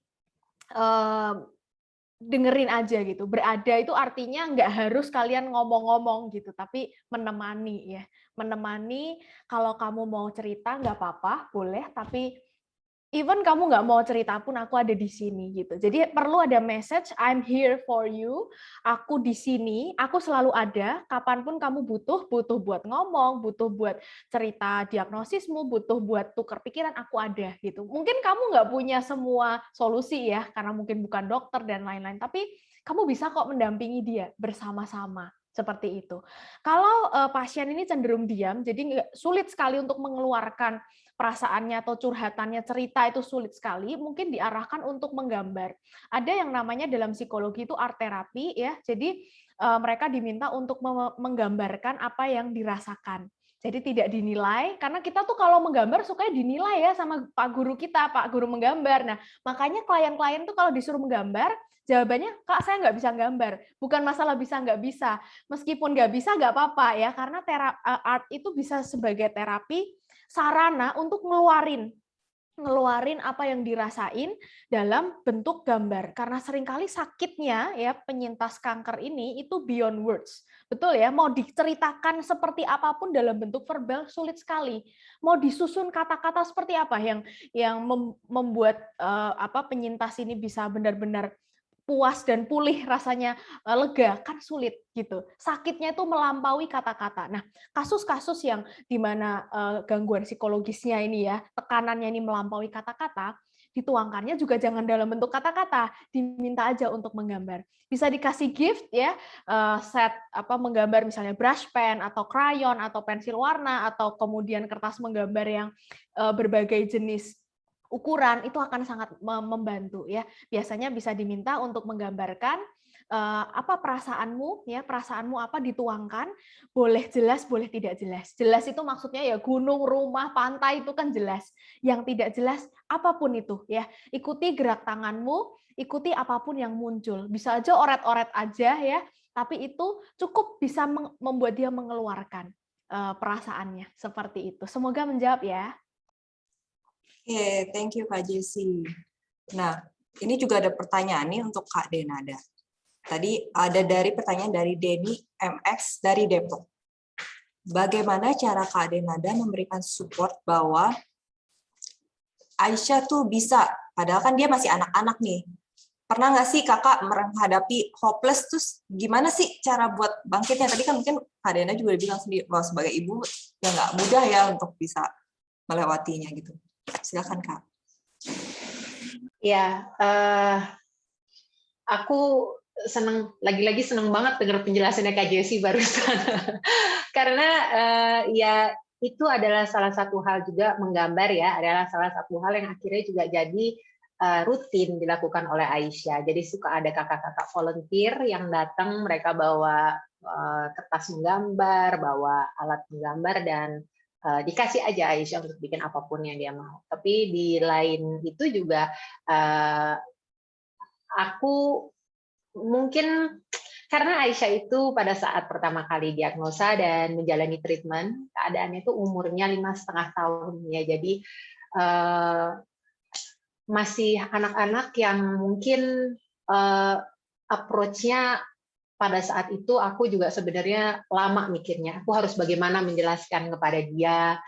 dengerin aja gitu. Berada itu artinya nggak harus kalian ngomong-ngomong gitu, tapi menemani ya. Menemani, kalau kamu mau cerita nggak apa-apa, boleh, tapi even kamu nggak mau cerita pun aku ada di sini gitu. Jadi perlu ada message, I'm here for you. Aku di sini, aku selalu ada. Kapanpun kamu butuh buat ngomong, butuh buat cerita diagnosismu, butuh buat tukar pikiran, aku ada gitu. Mungkin kamu nggak punya semua solusi ya, karena mungkin bukan dokter dan lain-lain. Tapi kamu bisa kok mendampingi dia bersama-sama. Seperti itu. Kalau pasien ini cenderung diam, jadi sulit sekali untuk mengeluarkan perasaannya atau curhatannya, cerita itu sulit sekali, mungkin diarahkan untuk menggambar. Ada yang namanya dalam psikologi itu art terapi ya. Jadi mereka diminta untuk menggambarkan apa yang dirasakan. Jadi tidak dinilai, karena kita tuh kalau menggambar sukanya dinilai ya sama Pak Guru kita, Pak Guru menggambar. Nah, makanya klien-klien tuh kalau disuruh menggambar, jawabannya, Kak, saya nggak bisa gambar. Bukan masalah bisa nggak bisa. Meskipun nggak bisa, nggak apa-apa ya, karena art itu bisa sebagai terapi, sarana untuk ngeluarin apa yang dirasain dalam bentuk gambar. Karena seringkali sakitnya ya penyintas kanker ini itu beyond words. Betul ya, mau diceritakan seperti apapun dalam bentuk verbal sulit sekali. Mau disusun kata-kata seperti apa yang membuat penyintas ini bisa benar-benar puas dan pulih, rasanya lega, kan sulit gitu. Sakitnya itu melampaui kata-kata. Nah, kasus-kasus yang di mana gangguan psikologisnya ini ya, tekanannya ini melampaui kata-kata, dituangkannya juga jangan dalam bentuk kata-kata, diminta aja untuk menggambar. Bisa dikasih gift ya, set menggambar misalnya brush pen atau krayon atau pensil warna atau kemudian kertas menggambar yang berbagai jenis ukuran, itu akan sangat membantu ya. Biasanya bisa diminta untuk menggambarkan apa perasaanmu ya, perasaanmu apa dituangkan, boleh jelas, boleh tidak jelas. Jelas itu maksudnya ya gunung, rumah, pantai itu kan jelas. Yang tidak jelas apapun itu ya. Ikuti gerak tanganmu, ikuti apapun yang muncul. Bisa aja oret-oret aja ya, tapi itu cukup bisa membuat dia mengeluarkan perasaannya seperti itu. Semoga menjawab ya. Oke, thank you Kak Jessie. Nah, ini juga ada pertanyaan nih untuk Kak Denada. Tadi ada pertanyaan dari Denny MX dari Depok. Bagaimana cara Kak Denada memberikan support bahwa Aisyah tuh bisa, padahal kan dia masih anak-anak nih. Pernah nggak sih kakak menghadapi hopeless, terus gimana sih cara buat bangkitnya? Tadi kan mungkin Kak Dena juga bilang sendiri bahwa sebagai ibu ya nggak mudah ya untuk bisa melewatinya gitu. Silakan Kak. Ya, aku lagi-lagi seneng banget dengar penjelasannya Kak Jessie barusan. Karena ya itu adalah salah satu hal juga, menggambar ya, adalah salah satu hal yang akhirnya juga jadi rutin dilakukan oleh Aisyah. Jadi suka ada kakak-kakak volunteer yang datang, mereka bawa kertas menggambar, bawa alat menggambar, dan dikasih aja Aisyah untuk bikin apapun yang dia mau. Tapi di lain itu juga aku mungkin karena Aisyah itu pada saat pertama kali diagnosa dan menjalani treatment, keadaannya itu umurnya 5,5 tahun ya, jadi masih anak-anak yang mungkin approach-nya pada saat itu aku juga sebenarnya lama mikirnya, aku harus bagaimana menjelaskan kepada dia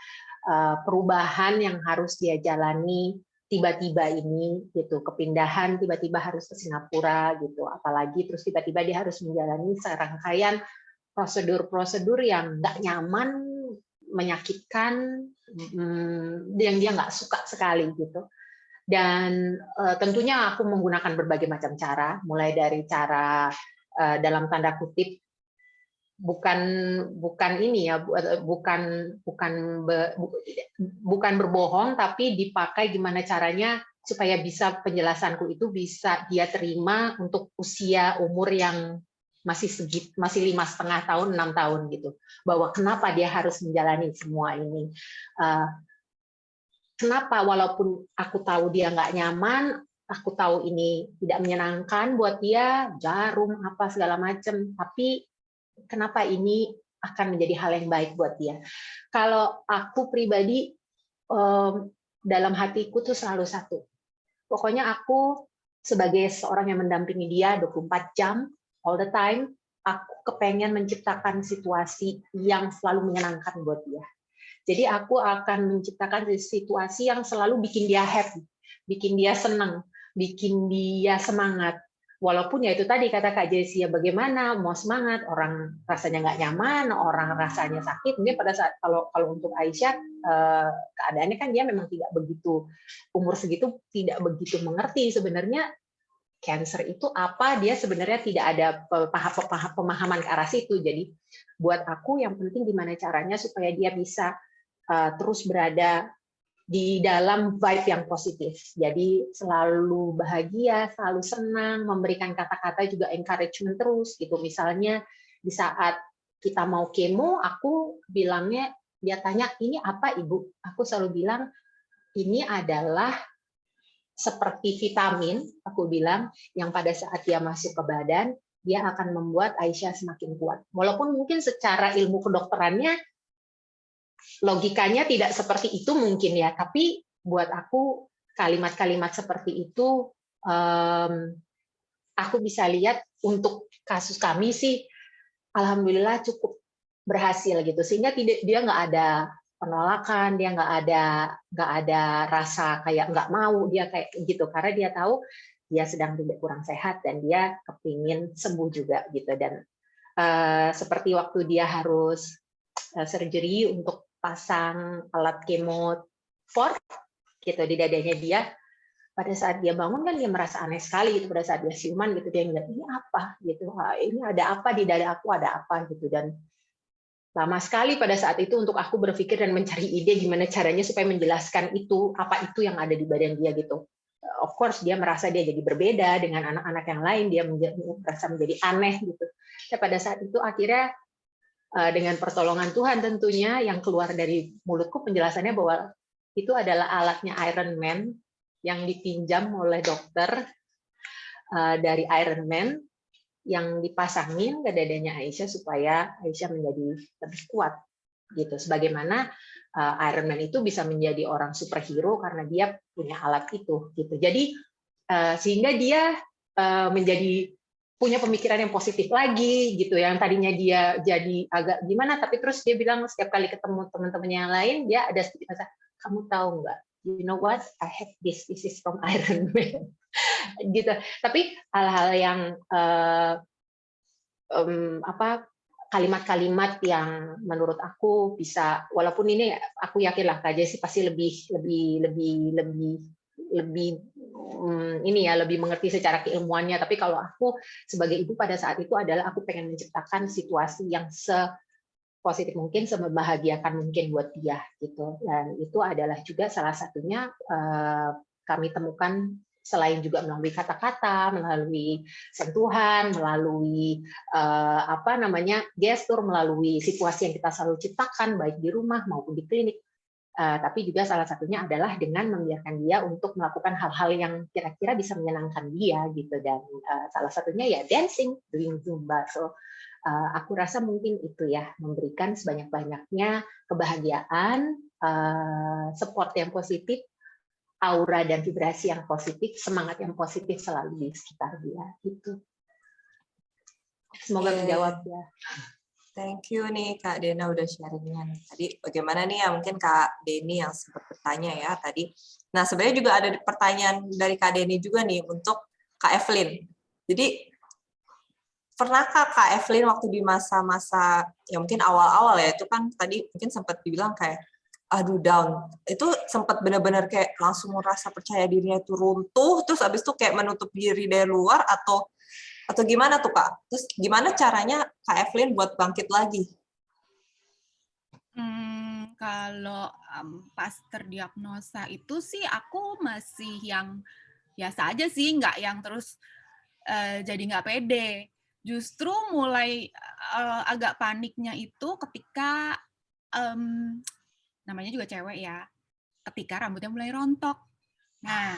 perubahan yang harus dia jalani tiba-tiba ini gitu, kepindahan tiba-tiba harus ke Singapura gitu, apalagi terus tiba-tiba dia harus menjalani serangkaian prosedur-prosedur yang nggak nyaman, menyakitkan, yang dia nggak suka sekali gitu. Dan tentunya aku menggunakan berbagai macam cara, mulai dari cara dalam tanda kutip bukan ini ya, bukan berbohong, tapi dipakai gimana caranya supaya bisa penjelasanku itu bisa dia terima untuk usia umur yang masih 5,5 tahun, 6 tahun gitu, bahwa kenapa dia harus menjalani semua ini. Kenapa walaupun aku tahu dia nggak nyaman, aku tahu ini tidak menyenangkan buat dia, jarum apa segala macam, tapi kenapa ini akan menjadi hal yang baik buat dia. Kalau aku pribadi dalam hatiku tuh selalu satu. Pokoknya aku sebagai seorang yang mendampingi dia 24 jam all the time, aku kepengen menciptakan situasi yang selalu menyenangkan buat dia. Jadi aku akan menciptakan situasi yang selalu bikin dia happy, bikin dia senang, bikin dia semangat. Walaupun ya itu tadi kata Kak Jessi, ya bagaimana mau semangat, orang rasanya nggak nyaman, orang rasanya sakit. Mungkin pada saat kalau untuk Aisyah keadaannya kan dia memang tidak begitu, umur segitu tidak begitu mengerti sebenarnya cancer itu apa, dia sebenarnya tidak ada pemahaman ke arah situ. Jadi buat aku yang penting gimana caranya supaya dia bisa terus berada di dalam vibe yang positif. Jadi selalu bahagia, selalu senang, memberikan kata-kata juga encouragement terus gitu. Misalnya di saat kita mau kemo, aku bilangnya, dia tanya, "Ini apa, Ibu?" Aku selalu bilang, "Ini adalah seperti vitamin," aku bilang, "yang pada saat dia masuk ke badan, dia akan membuat Aisyah semakin kuat." Walaupun mungkin secara ilmu kedokterannya logikanya tidak seperti itu mungkin ya, tapi buat aku kalimat-kalimat seperti itu aku bisa lihat untuk kasus kami sih alhamdulillah cukup berhasil gitu, sehingga dia nggak ada penolakan, dia nggak ada rasa kayak nggak mau, dia kayak gitu karena dia tahu dia sedang tidak kurang sehat dan dia kepingin sembuh juga gitu. Dan seperti waktu dia harus surgery untuk pasang alat kemo port gitu di dadanya dia, pada saat dia bangun kan dia merasa aneh sekali gitu, pada saat dia siuman gitu dia ngeliat ini apa gitu, ini ada apa di dada aku, ada apa gitu. Dan lama sekali pada saat itu untuk aku berpikir dan mencari ide gimana caranya supaya menjelaskan itu apa itu yang ada di badan dia gitu. Of course dia merasa dia jadi berbeda dengan anak-anak yang lain, dia merasa menjadi aneh gitu. Dan pada saat itu akhirnya dengan pertolongan Tuhan tentunya yang keluar dari mulutku penjelasannya bahwa itu adalah alatnya Iron Man yang dipinjam oleh dokter dari Iron Man yang dipasangin ke dadanya Aisyah supaya Aisyah menjadi lebih kuat gitu. Sebagaimana Iron Man itu bisa menjadi orang superhero karena dia punya alat itu gitu. Jadi sehingga dia menjadi punya pemikiran yang positif lagi gitu, yang tadinya dia jadi agak gimana, tapi terus dia bilang setiap kali ketemu teman-temannya yang lain dia ada sedikit rasa, "Kamu tahu nggak, you know what, I have this is from Iron Man." Gitu. Tapi hal-hal yang kalimat-kalimat yang menurut aku bisa, walaupun ini aku yakin lah Kak Jessi pasti lebih mengerti secara keilmuannya, tapi kalau aku sebagai ibu pada saat itu adalah aku pengen menciptakan situasi yang sepositif mungkin, semembahagiakan mungkin buat dia gitu. Dan itu adalah juga salah satunya kami temukan selain juga melalui kata-kata, melalui sentuhan, melalui gestur, melalui situasi yang kita selalu ciptakan baik di rumah maupun di klinik. Tapi juga salah satunya adalah dengan membiarkan dia untuk melakukan hal-hal yang kira-kira bisa menyenangkan dia gitu, dan salah satunya ya dancing, doing Zumba. So aku rasa mungkin itu ya, memberikan sebanyak-banyaknya kebahagiaan, support yang positif, aura dan vibrasi yang positif, semangat yang positif selalu di sekitar dia. Itu. Semoga menjawab ya. Thank you nih Kak Dena udah sharingnya nih. Tadi bagaimana nih ya, mungkin Kak Deni yang sempat bertanya ya tadi. Nah sebenarnya juga ada pertanyaan dari Kak Deni juga nih untuk Kak Evelyn. Jadi pernahkah Kak Evelyn waktu di masa-masa ya mungkin awal-awal ya, itu kan tadi mungkin sempat dibilang kayak aduh down, itu sempat benar-benar kayak langsung merasa percaya dirinya itu runtuh, terus abis itu kayak menutup diri dari luar, atau gimana tuh Kak? Terus gimana caranya Kak Evelyn buat bangkit lagi? Kalau pas terdiagnosa itu sih aku masih yang biasa aja sih, nggak yang terus jadi nggak pede. Justru mulai agak paniknya itu ketika namanya juga cewek ya, ketika rambutnya mulai rontok. Nah,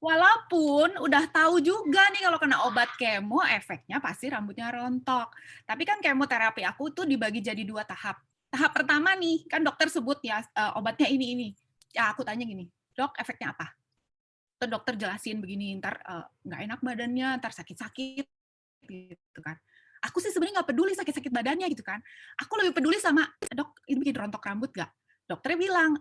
walaupun udah tahu juga nih kalau kena obat kemo efeknya pasti rambutnya rontok. Tapi kan kemoterapi aku tuh dibagi jadi 2 tahap. Tahap pertama nih, kan dokter sebut ya obatnya ini. Ya aku tanya gini, dok efeknya apa? Terus dokter jelasin begini, ntar nggak enak badannya, ntar sakit-sakit gitu kan. Aku sih sebenarnya nggak peduli sakit-sakit badannya gitu kan. Aku lebih peduli sama, dok ini bikin rontok rambut nggak? Dokternya bilang,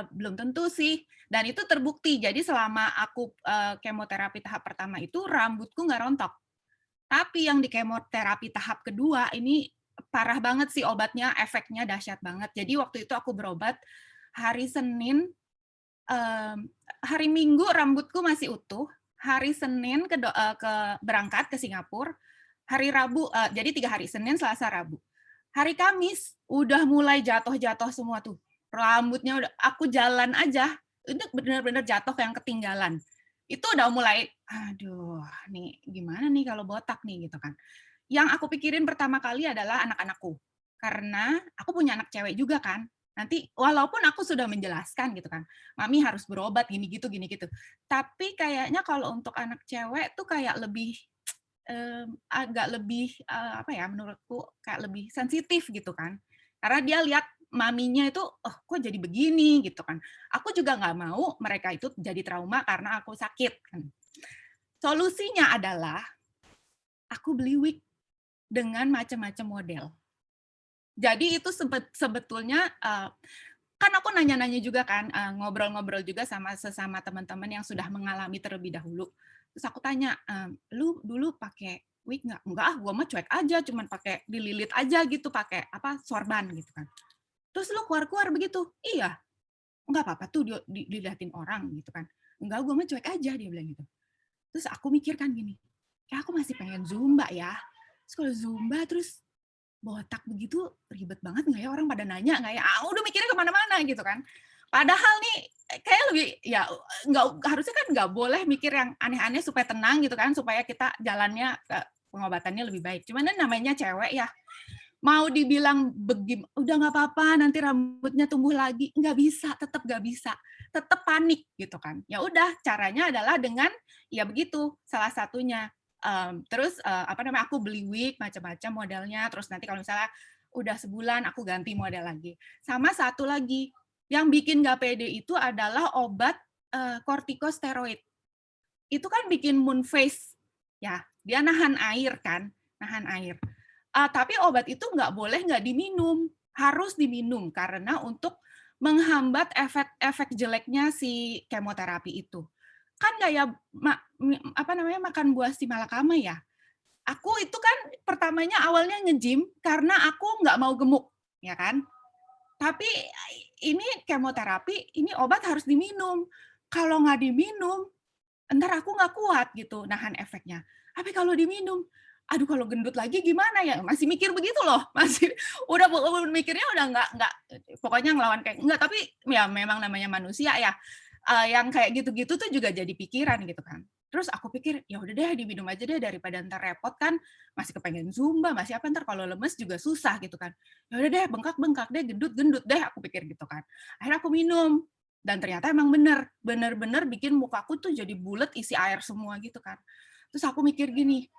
belum tentu sih. Dan itu terbukti. Jadi selama aku kemoterapi tahap pertama itu rambutku nggak rontok. Tapi yang di kemoterapi tahap kedua ini parah banget sih obatnya, efeknya dahsyat banget. Jadi waktu itu aku berobat hari Senin, hari Minggu rambutku masih utuh, hari Senin berangkat ke Singapura, hari Rabu, jadi 3 hari, Senin, Selasa, Rabu. Hari Kamis udah mulai jatuh-jatuh semua tuh. Rambutnya udah, aku jalan aja, itu benar-benar jatuh yang ketinggalan. Itu udah mulai, aduh, nih gimana nih kalau botak nih gitu kan. Yang aku pikirin pertama kali adalah anak-anakku. Karena aku punya anak cewek juga kan. Nanti walaupun aku sudah menjelaskan gitu kan, mami harus berobat gini gitu. Tapi kayaknya kalau untuk anak cewek tuh kayak lebih agak lebih apa ya, menurutku kayak lebih sensitif gitu kan. Karena dia lihat maminya itu, oh kok jadi begini gitu kan. Aku juga nggak mau mereka itu jadi trauma karena aku sakit kan. Solusinya adalah aku beli wig dengan macam-macam model. Jadi itu sebetulnya kan aku nanya-nanya juga kan, ngobrol-ngobrol juga sama sesama teman-teman yang sudah mengalami terlebih dahulu. Terus aku tanya, lu dulu pakai wig nggak? Enggak ah, gua mah cuek aja, cuman pakai dililit aja gitu, pakai apa sorban gitu kan. Terus lu keluar-keluar begitu? Iya, nggak apa-apa tuh dilihatin orang gitu kan. Enggak, gua mah cuek aja, dia bilang gitu. Terus aku mikir kan gini, ya aku masih pengen Zumba ya. Terus kalau Zumba terus botak begitu ribet banget nggak ya, orang pada nanya nggak ya? Udah mikirnya kemana-mana gitu kan. Padahal nih kayak lebih ya nggak, harusnya kan nggak boleh mikir yang aneh-aneh supaya tenang gitu kan, supaya kita jalannya pengobatannya lebih baik. Cuman ini namanya cewek ya, mau dibilang udah nggak apa-apa nanti rambutnya tumbuh lagi, nggak bisa, tetap nggak bisa, tetap panik gitu kan. Ya udah, caranya adalah dengan ya begitu, salah satunya. Terus aku beli wig macam-macam modelnya, terus nanti kalau misalnya udah sebulan aku ganti model lagi. Sama satu lagi yang bikin nggak pede itu adalah obat kortikosteroid. Itu kan bikin moon face, ya dia nahan air kan, nahan air. Tapi obat itu nggak boleh nggak diminum, harus diminum karena untuk menghambat efek jeleknya si kemoterapi itu. Kan kayak makan buah si malakama ya. Aku itu kan pertamanya awalnya nge-gym karena aku nggak mau gemuk, ya kan. Tapi ini kemoterapi, ini obat harus diminum. Kalau nggak diminum, ntar aku nggak kuat gitu nahan efeknya. Tapi kalau diminum, aduh kalau gendut lagi gimana ya? Masih mikir begitu loh, masih udah mikirnya udah nggak pokoknya ngelawan kayak enggak. Tapi ya memang namanya manusia ya. yang kayak gitu-gitu tuh juga jadi pikiran gitu kan. Terus aku pikir, ya udah deh diminum aja deh daripada ntar repot kan, masih kepengen zumba, masih apa ntar kalau lemes juga susah gitu kan. Ya udah deh bengkak-bengkak deh, gendut-gendut deh aku pikir gitu kan. Akhirnya aku minum dan ternyata emang bener-bener bikin mukaku tuh jadi bulet isi air semua gitu kan. Terus aku mikir gini,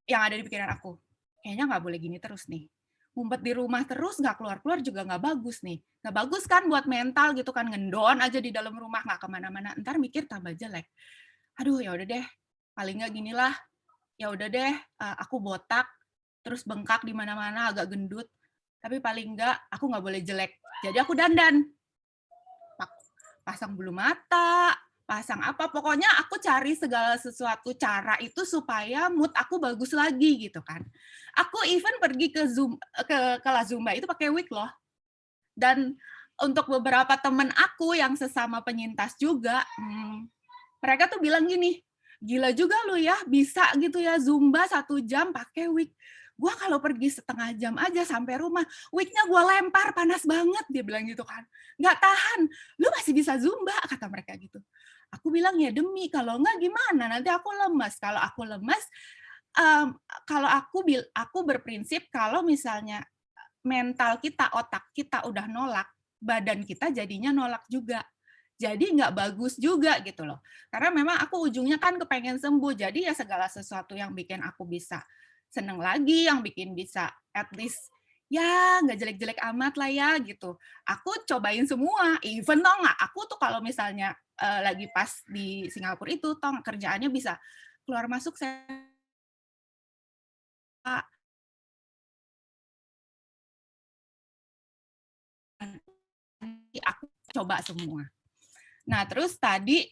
yang ada di pikiran aku, kayaknya nggak boleh gini terus nih. Ngumpet di rumah terus, nggak keluar-keluar juga nggak bagus nih. Nggak bagus kan buat mental gitu kan, ngendon aja di dalam rumah, nggak kemana-mana. Ntar mikir tambah jelek. Aduh, ya udah deh, paling nggak ginilah. Ya udah deh, aku botak, terus bengkak di mana-mana, agak gendut. Tapi paling nggak, aku nggak boleh jelek. Jadi aku dandan. Pasang bulu mata, pasang apa, pokoknya aku cari segala sesuatu cara itu supaya mood aku bagus lagi gitu kan. Aku even pergi ke kelas Zumba itu pakai wig loh. Dan untuk beberapa temen aku yang sesama penyintas juga, mereka tuh bilang gini, gila juga lu ya bisa gitu ya Zumba 1 jam pakai wig. Gua kalau pergi setengah jam aja sampai rumah, wignya gua lempar panas banget, dia bilang gitu kan. Nggak tahan, lu masih bisa Zumba, kata mereka gitu. Aku bilang ya demi, kalau nggak gimana, nanti aku lemes. Kalau aku lemes, kalau aku berprinsip kalau misalnya mental kita, otak kita udah nolak, badan kita jadinya nolak juga. Jadi nggak bagus juga gitu loh. Karena memang aku ujungnya kan kepengen sembuh, jadi ya segala sesuatu yang bikin aku bisa seneng lagi, yang bikin bisa at least ya nggak jelek-jelek amat lah ya gitu. Aku cobain semua, even tau nggak, aku tuh kalau misalnya lagi pas di Singapura itu, tau kerjaannya bisa keluar masuk saya aku coba semua. Nah, terus tadi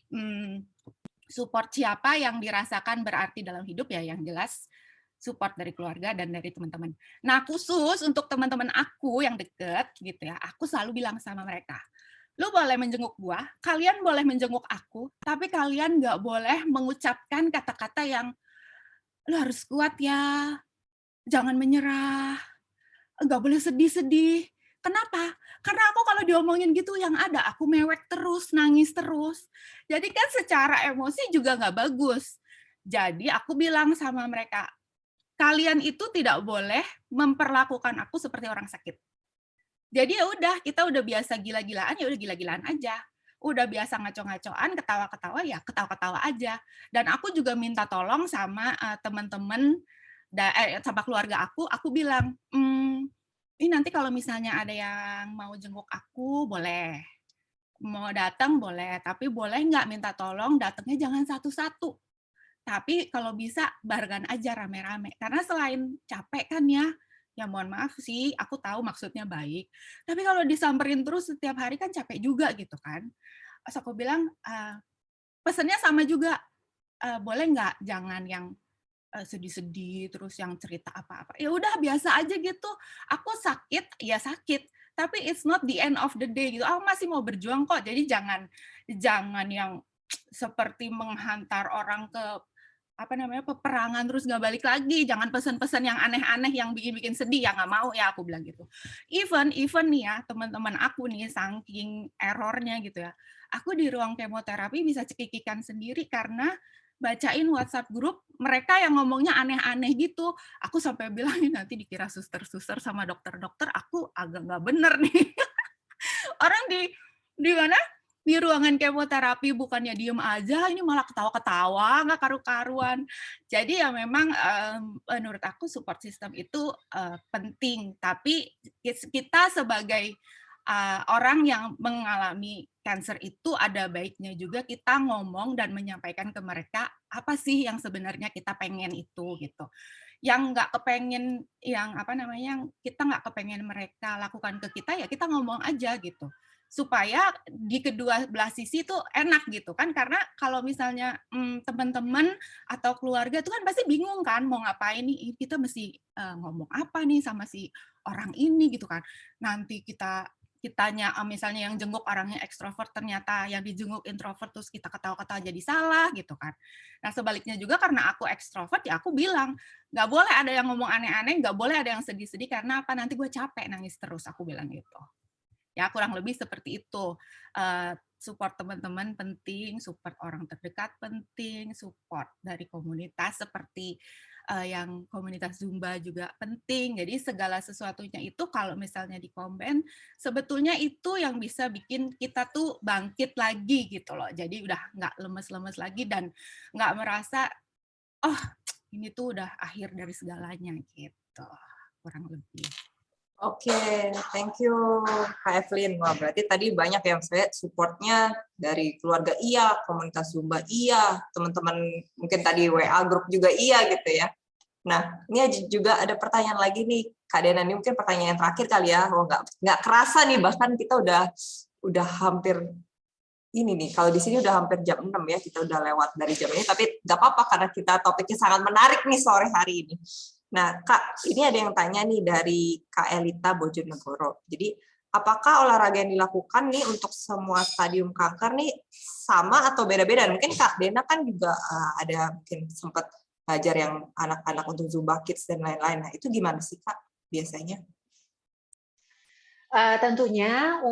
support siapa yang dirasakan berarti dalam hidup ya, yang jelas support dari keluarga dan dari teman-teman. Nah, khusus untuk teman-teman aku yang deket gitu ya, aku selalu bilang sama mereka, lu boleh menjenguk gua, kalian boleh menjenguk aku, tapi kalian nggak boleh mengucapkan kata-kata yang lu harus kuat ya, jangan menyerah, nggak boleh sedih-sedih. Kenapa? Karena aku kalau diomongin gitu yang ada, aku mewek terus, nangis terus. Jadi kan secara emosi juga nggak bagus. Jadi aku bilang sama mereka, kalian itu tidak boleh memperlakukan aku seperti orang sakit. Jadi ya udah, kita udah biasa gila-gilaan, ya udah gila-gilaan aja. Udah biasa ngaco-ngacoan, ketawa-ketawa, ya ketawa-ketawa aja. Dan aku juga minta tolong sama teman-teman, sama keluarga aku bilang, ini nanti kalau misalnya ada yang mau jenguk aku, boleh. Mau datang, boleh. Tapi boleh nggak minta tolong, datangnya jangan satu-satu. Tapi kalau bisa, barengan aja rame-rame. Karena selain capek kan ya mohon maaf sih, aku tahu maksudnya baik. Tapi kalau disamperin terus setiap hari kan capek juga gitu kan. Terus aku bilang, pesannya sama juga, boleh nggak jangan yang sedih-sedih terus yang cerita apa-apa. Ya udah biasa aja gitu. Aku sakit, ya sakit. Tapi it's not the end of the day gitu. Aku masih mau berjuang kok. Jadi jangan yang seperti menghantar orang ke peperangan terus nggak balik lagi. Jangan pesan-pesan yang aneh-aneh yang bikin sedih. Ya nggak mau ya aku bilang gitu. Even nih ya teman-teman aku nih saking errornya gitu ya. Aku di ruang kemoterapi bisa cekikikan sendiri karena bacain WhatsApp grup mereka yang ngomongnya aneh-aneh gitu. Aku sampai bilang nanti dikira suster-suster sama dokter-dokter, aku agak nggak bener nih. Orang di mana? Di ruangan kemoterapi bukannya diem aja, ini malah ketawa-ketawa, nggak karu-karuan. Jadi ya memang menurut aku support system itu penting. Tapi kita sebagai orang yang mengalami cancer itu ada baiknya juga kita ngomong dan menyampaikan ke mereka apa sih yang sebenarnya kita pengen itu gitu. Yang nggak kepengen yang kita nggak kepengen mereka lakukan ke kita ya kita ngomong aja gitu. Supaya di kedua belah sisi itu enak gitu kan, karena kalau misalnya teman-teman atau keluarga itu kan pasti bingung kan mau ngapain nih, kita mesti ngomong apa nih sama si orang ini gitu kan. Nanti kitanya misalnya yang jenguk orangnya ekstrovert, ternyata yang dijenguk introvert, terus kita ketawa-ketawa jadi salah gitu kan. Nah sebaliknya juga karena aku ekstrovert ya aku bilang nggak boleh ada yang ngomong aneh-aneh, nggak boleh ada yang sedih-sedih karena nanti gue capek nangis terus, aku bilang gitu. Ya kurang lebih seperti itu. support teman-teman penting, support orang terdekat penting, support dari komunitas seperti yang komunitas Zumba juga penting. Jadi segala sesuatunya itu kalau misalnya dikombin, sebetulnya itu yang bisa bikin kita tuh bangkit lagi gitu loh. Jadi udah nggak lemes-lemes lagi dan nggak merasa, oh ini tuh udah akhir dari segalanya gitu, kurang lebih. Oke, thank you Kak Evelyn. Wah, berarti tadi banyak yang saya supportnya dari keluarga iya, komunitas Zumba iya, teman-teman mungkin tadi WA grup juga iya gitu ya. Nah, ini juga ada pertanyaan lagi nih, Kak Dena, ini mungkin pertanyaan yang terakhir kali ya. Oh, nggak kerasa nih, bahkan kita udah hampir ini nih, kalau di sini udah hampir jam 6 ya, kita udah lewat dari jam ini, tapi nggak apa-apa karena kita topiknya sangat menarik nih sore hari ini. Nah, Kak, ini ada yang tanya nih dari Kak Elita Bojonegoro. Jadi, apakah olahraga yang dilakukan nih untuk semua stadium kanker nih sama atau beda-beda? Mungkin Kak Dena kan juga ada mungkin sempat belajar yang anak-anak untuk Zumba Kids dan lain-lain. Nah, itu gimana sih Kak biasanya? Tentunya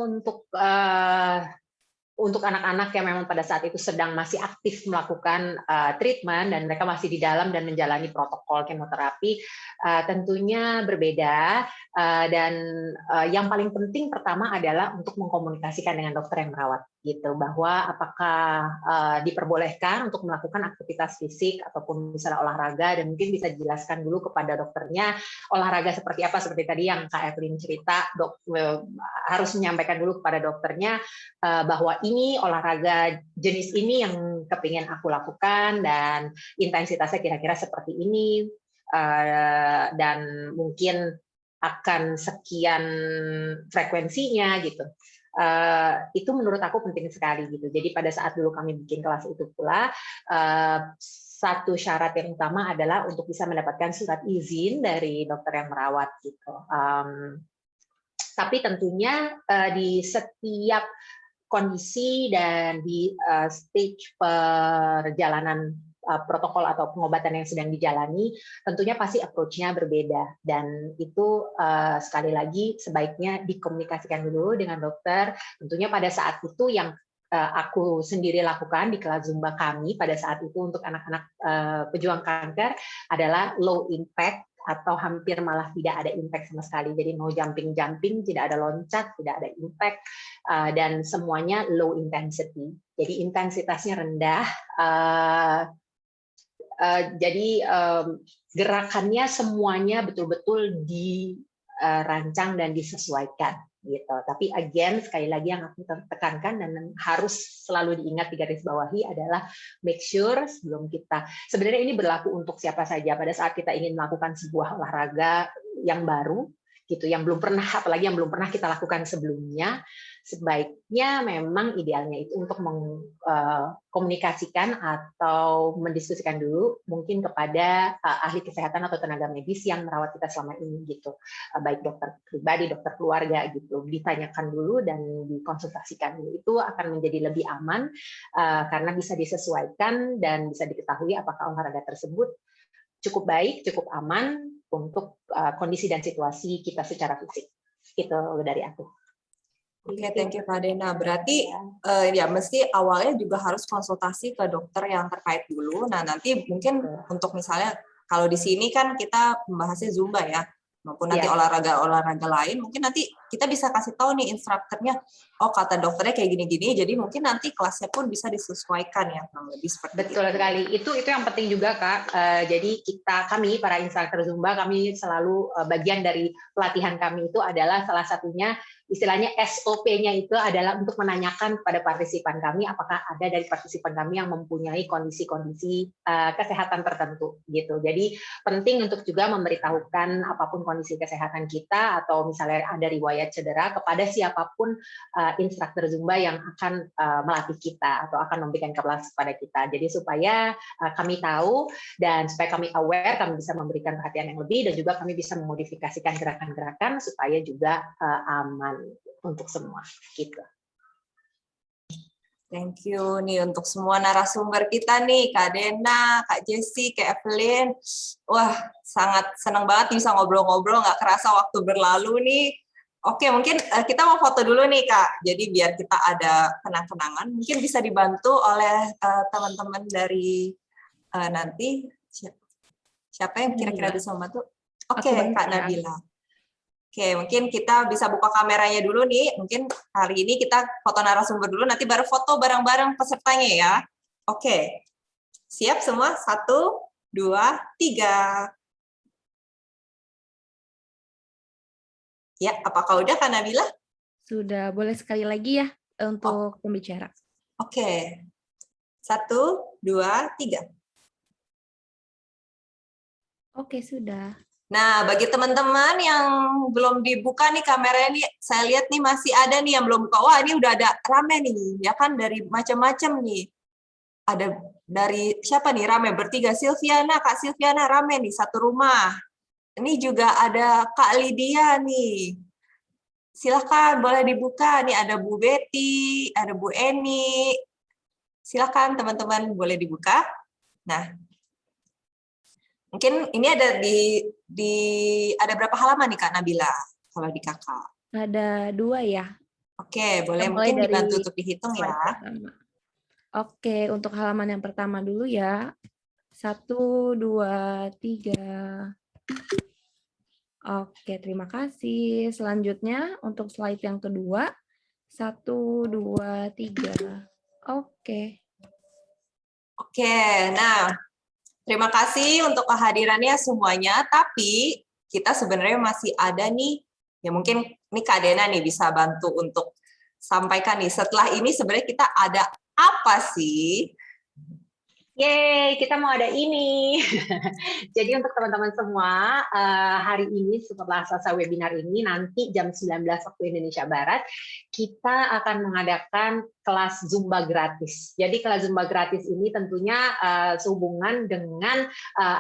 untuk anak-anak yang memang pada saat itu sedang masih aktif melakukan treatment dan mereka masih di dalam dan menjalani protokol kemoterapi, tentunya berbeda. Dan yang paling penting pertama adalah untuk mengkomunikasikan dengan dokter yang merawat, gitu, bahwa apakah diperbolehkan untuk melakukan aktivitas fisik ataupun misalnya olahraga, dan mungkin bisa dijelaskan dulu kepada dokternya olahraga seperti apa, seperti tadi yang Kak Evelyn cerita, harus menyampaikan dulu kepada dokternya bahwa ini olahraga jenis ini yang kepingin aku lakukan dan intensitasnya kira-kira seperti ini, dan mungkin akan sekian frekuensinya gitu. Itu menurut aku penting sekali gitu. Jadi pada saat dulu kami bikin kelas itu pula, satu syarat yang utama adalah untuk bisa mendapatkan surat izin dari dokter yang merawat gitu. Tapi tentunya di setiap kondisi dan di stage perjalanan protokol atau pengobatan yang sedang dijalani, tentunya pasti approach-nya berbeda, dan itu sekali lagi sebaiknya dikomunikasikan dulu dengan dokter. Tentunya pada saat itu yang aku sendiri lakukan di kelas Zumba kami pada saat itu untuk anak-anak pejuang kanker adalah low impact atau hampir malah tidak ada impact sama sekali. Jadi no jumping-jumping, tidak ada loncat, tidak ada impact, dan semuanya low intensity. Jadi intensitasnya rendah. Jadi gerakannya semuanya betul-betul dirancang dan disesuaikan. Gitu. Tapi again, sekali lagi yang aku tekankan dan harus selalu diingat, digarisbawahi adalah make sure sebelum kita, sebenarnya ini berlaku untuk siapa saja pada saat kita ingin melakukan sebuah olahraga yang baru, gitu, yang belum pernah, apalagi yang belum pernah kita lakukan sebelumnya, sebaiknya memang idealnya itu untuk mengkomunikasikan atau mendiskusikan dulu mungkin kepada ahli kesehatan atau tenaga medis yang merawat kita selama ini, gitu, baik dokter pribadi, dokter keluarga, gitu, ditanyakan dulu dan dikonsultasikan dulu. Itu akan menjadi lebih aman karena bisa disesuaikan dan bisa diketahui apakah olahraga tersebut cukup baik, cukup aman untuk kondisi dan situasi kita secara fisik. Itu dari aku. Oke, thank you Kak Dena. Berarti ya mesti awalnya juga harus konsultasi ke dokter yang terkait dulu. Nah, nanti mungkin untuk misalnya kalau di sini kan kita membahasnya Zumba ya, maupun nanti olahraga-olahraga lain, mungkin nanti kita bisa kasih tahu nih instrukturnya, oh kata dokternya kayak gini-gini, jadi mungkin nanti kelasnya pun bisa disesuaikan ya, lebih seperti betul itu. Sekali. Itu yang penting juga Kak. Jadi kami para instruktur Zumba, kami selalu bagian dari pelatihan kami itu adalah salah satunya istilahnya SOP-nya itu adalah untuk menanyakan pada partisipan kami apakah ada dari partisipan kami yang mempunyai kondisi-kondisi kesehatan tertentu, gitu. Jadi penting untuk juga memberitahukan apapun kondisi kesehatan kita atau misalnya ada riwayat cedera kepada siapapun instruktur Zumba yang akan melatih kita atau akan memberikan kelas kepada kita. Jadi supaya kami tahu dan supaya kami aware, kami bisa memberikan perhatian yang lebih dan juga kami bisa memodifikasikan gerakan-gerakan supaya juga aman untuk semua, gitu. Thank you nih untuk semua narasumber kita nih, Kak Dena, Kak Jessie, Kak Evelyn. Wah, sangat senang banget bisa ngobrol-ngobrol, nggak kerasa waktu berlalu nih. Oke, mungkin kita mau foto dulu nih, Kak. Jadi biar kita ada kenang-kenangan, mungkin bisa dibantu oleh teman-teman dari nanti. Siapa yang kira-kira bisa membantu? Oke, Kak Nabila. Oke, mungkin kita bisa buka kameranya dulu nih. Mungkin kali ini kita foto narasumber dulu, nanti baru foto bareng-bareng pesertanya ya. Oke, siap semua? 1, 2, 3. Ya, apakah udah Kak Nabila? Sudah, boleh sekali lagi ya untuk pembicara. Oke. 1, 2, 3. Oke, sudah. Nah, bagi teman-teman yang belum dibuka nih kameranya nih, saya lihat nih masih ada nih yang belum buka. Wah, ini udah ada rame nih, ya kan, dari macam-macam nih. Ada dari siapa nih rame? Bertiga, Silviana, Kak Silviana rame nih, satu rumah. Ini juga ada Kak Lydia nih. Silakan, boleh dibuka. Nih ada Bu Betty, ada Bu Eni. Silakan teman-teman, boleh dibuka. Nah, mungkin ini ada ada berapa halaman nih Kak Nabila kalau di Kakak? Ada 2 ya. Oke, boleh Kita mulai mungkin dari dibantu untuk dihitung slide ya. pertama. Oke, untuk halaman yang pertama dulu ya. 1, 2, 3. Oke, terima kasih. Selanjutnya untuk slide yang kedua. 1, 2, 3. Oke. Oke, nah terima kasih untuk kehadirannya semuanya, tapi kita sebenarnya masih ada nih, ya mungkin ini Kak Dena nih bisa bantu untuk sampaikan nih, setelah ini sebenarnya kita ada apa sih? Yeay, kita mau ada ini. Jadi untuk teman-teman semua, hari ini setelah selesai webinar ini, nanti jam 19 waktu Indonesia Barat, kita akan mengadakan kelas Zumba gratis. Jadi kelas Zumba gratis ini tentunya sehubungan dengan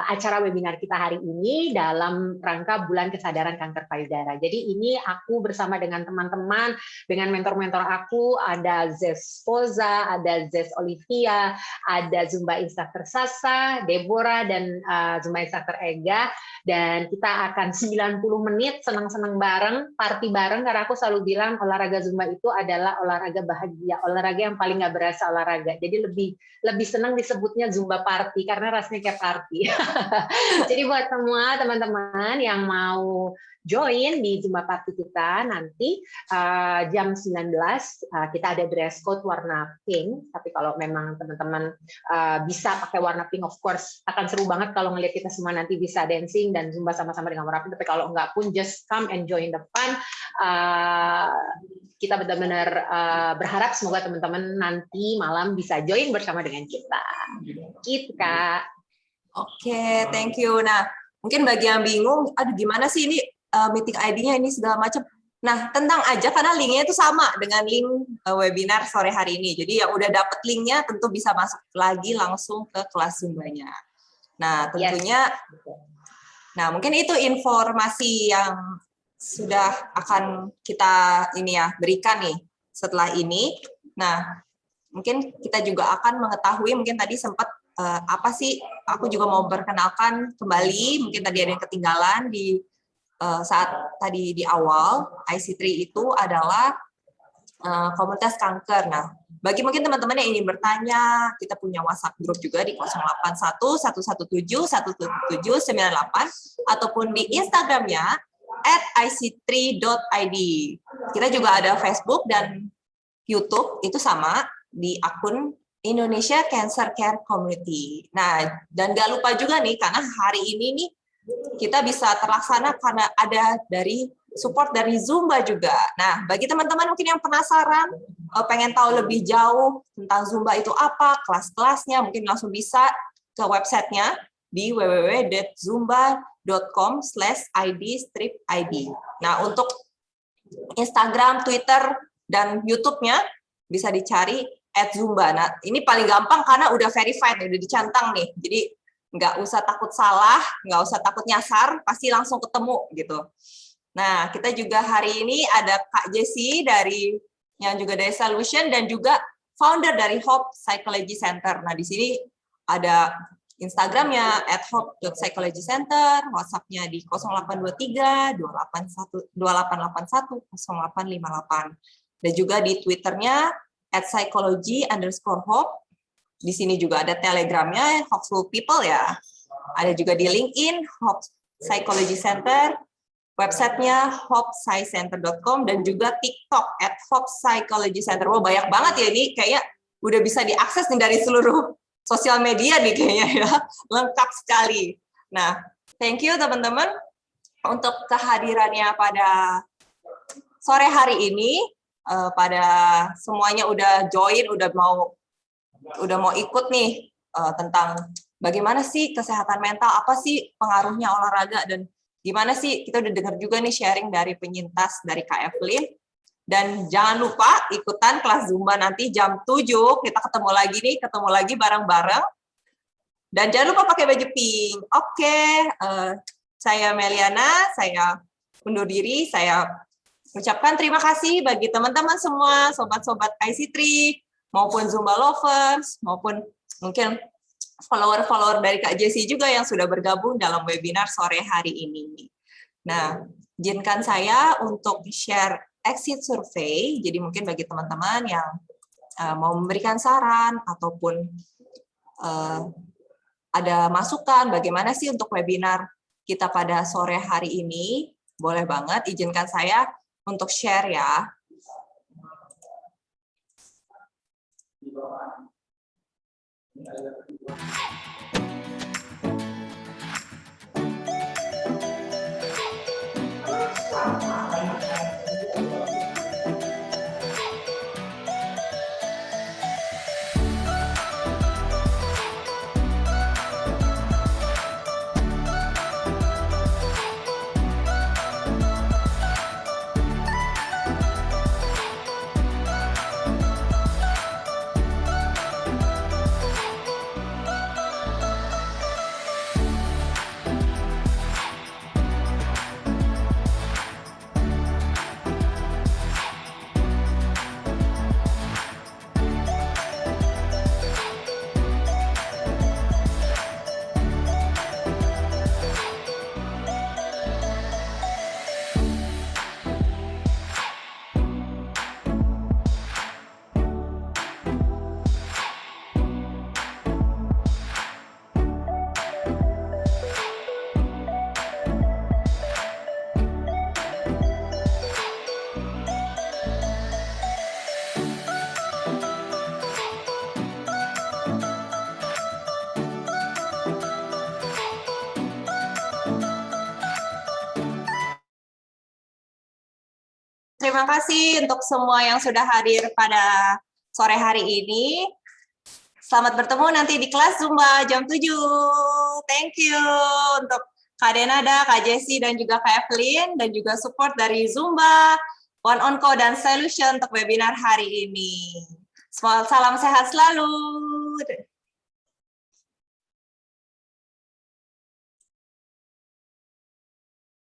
acara webinar kita hari ini dalam rangka Bulan Kesadaran Kanker Payudara. Jadi ini aku bersama dengan teman-teman, dengan mentor-mentor aku, ada Zes Poza, ada Zes Olivia, ada Zumba Instructor Sasa, Deborah, dan Zumba Instructor Ega, dan kita akan 90 menit senang-senang bareng, party bareng, karena aku selalu bilang olahraga Zumba itu adalah olahraga bahagia, olahraga yang paling nggak berasa olahraga, jadi lebih senang disebutnya Zumba Party, karena rasanya kayak party. Jadi buat semua teman-teman yang mau join di Zumba Party kita nanti jam 19 kita ada dress code warna pink, tapi kalau memang teman-teman bisa pakai warna pink, of course akan seru banget kalau ngelihat kita semua nanti bisa dancing dan Zumba sama-sama dengan warna pink, tapi kalau enggak pun just come and join the fun. Kita benar-benar berharap semoga teman-teman nanti malam bisa join bersama dengan kita. Gitu, Kak. Oke, thank you. Nah, mungkin bagi yang bingung, aduh gimana sih ini meeting ID-nya ini segala macam. Nah, tentang aja karena linknya itu sama dengan link webinar sore hari ini. Jadi yang udah dapet linknya tentu bisa masuk lagi langsung ke kelas Zumbanya. Nah, tentunya, nah mungkin itu informasi yang sudah akan kita ini ya berikan nih setelah ini. Nah, mungkin kita juga akan mengetahui, mungkin tadi sempat apa sih, aku juga mau perkenalkan kembali, mungkin tadi ada yang ketinggalan di saat tadi di awal, IC3 itu adalah komunitas kanker. Nah, bagi mungkin teman-teman yang ingin bertanya, kita punya WhatsApp grup juga di 081 117 117 98 ataupun di Instagramnya @ic3.id. Kita juga ada Facebook dan YouTube, itu sama di akun Indonesia Cancer Care Community. Nah, dan gak lupa juga nih, karena hari ini nih kita bisa terlaksana karena ada dari support dari Zumba juga. Nah, bagi teman-teman mungkin yang penasaran, pengen tahu lebih jauh tentang Zumba itu apa, kelas-kelasnya, mungkin langsung bisa ke websitenya di www.zumba.com/id-id. Nah, untuk Instagram, Twitter, dan YouTube-nya bisa dicari @zumba. Nah, ini paling gampang karena udah verified, udah dicantang nih. Jadi nggak usah takut salah, nggak usah takut nyasar, pasti langsung ketemu gitu. Nah, kita juga hari ini ada Kak Jessie yang juga dari Solution dan juga founder dari Hope Psychology Center. Nah, di sini ada Instagramnya @hop.psychologycenter, WhatsApp-nya di 0823 2881 0858. Dan juga di Twitternya @psychology_hop. Di sini juga ada Telegramnya Hopeful People ya. Ada juga di LinkedIn Hop Psychology Center, websitenya hopscicenter.com, dan juga TikTok @hoppsychologycenter. Wah, banyak banget ya ini, kayak udah bisa diakses nih dari seluruh sosial media nih kayaknya ya, lengkap sekali. Nah, thank you teman-teman untuk kehadirannya pada sore hari ini, pada semuanya udah join, udah mau ikut nih tentang bagaimana sih kesehatan mental, apa sih pengaruhnya olahraga, dan gimana sih kita udah dengar juga nih sharing dari penyintas dari Kak Evelyn. Dan jangan lupa ikutan kelas Zumba nanti jam 7, kita ketemu lagi bareng-bareng. Dan jangan lupa pakai baju pink. Oke, saya Meliana, saya undur diri, saya ucapkan terima kasih bagi teman-teman semua, sobat-sobat IC3, maupun Zumba lovers, maupun mungkin follower-follower dari Kak Jessie juga yang sudah bergabung dalam webinar sore hari ini. Nah, izinkan saya untuk share exit survey, jadi mungkin bagi teman-teman yang mau memberikan saran ataupun ada masukan bagaimana sih untuk webinar kita pada sore hari ini, boleh banget izinkan saya untuk share ya. Terima kasih untuk semua yang sudah hadir pada sore hari ini. Selamat bertemu nanti di kelas Zumba jam 7. Thank you untuk Kak Denada, Kak Jessie, dan juga Kak Evelyn, dan juga support dari Zumba, One On Call, dan Solution untuk webinar hari ini. Salam sehat selalu.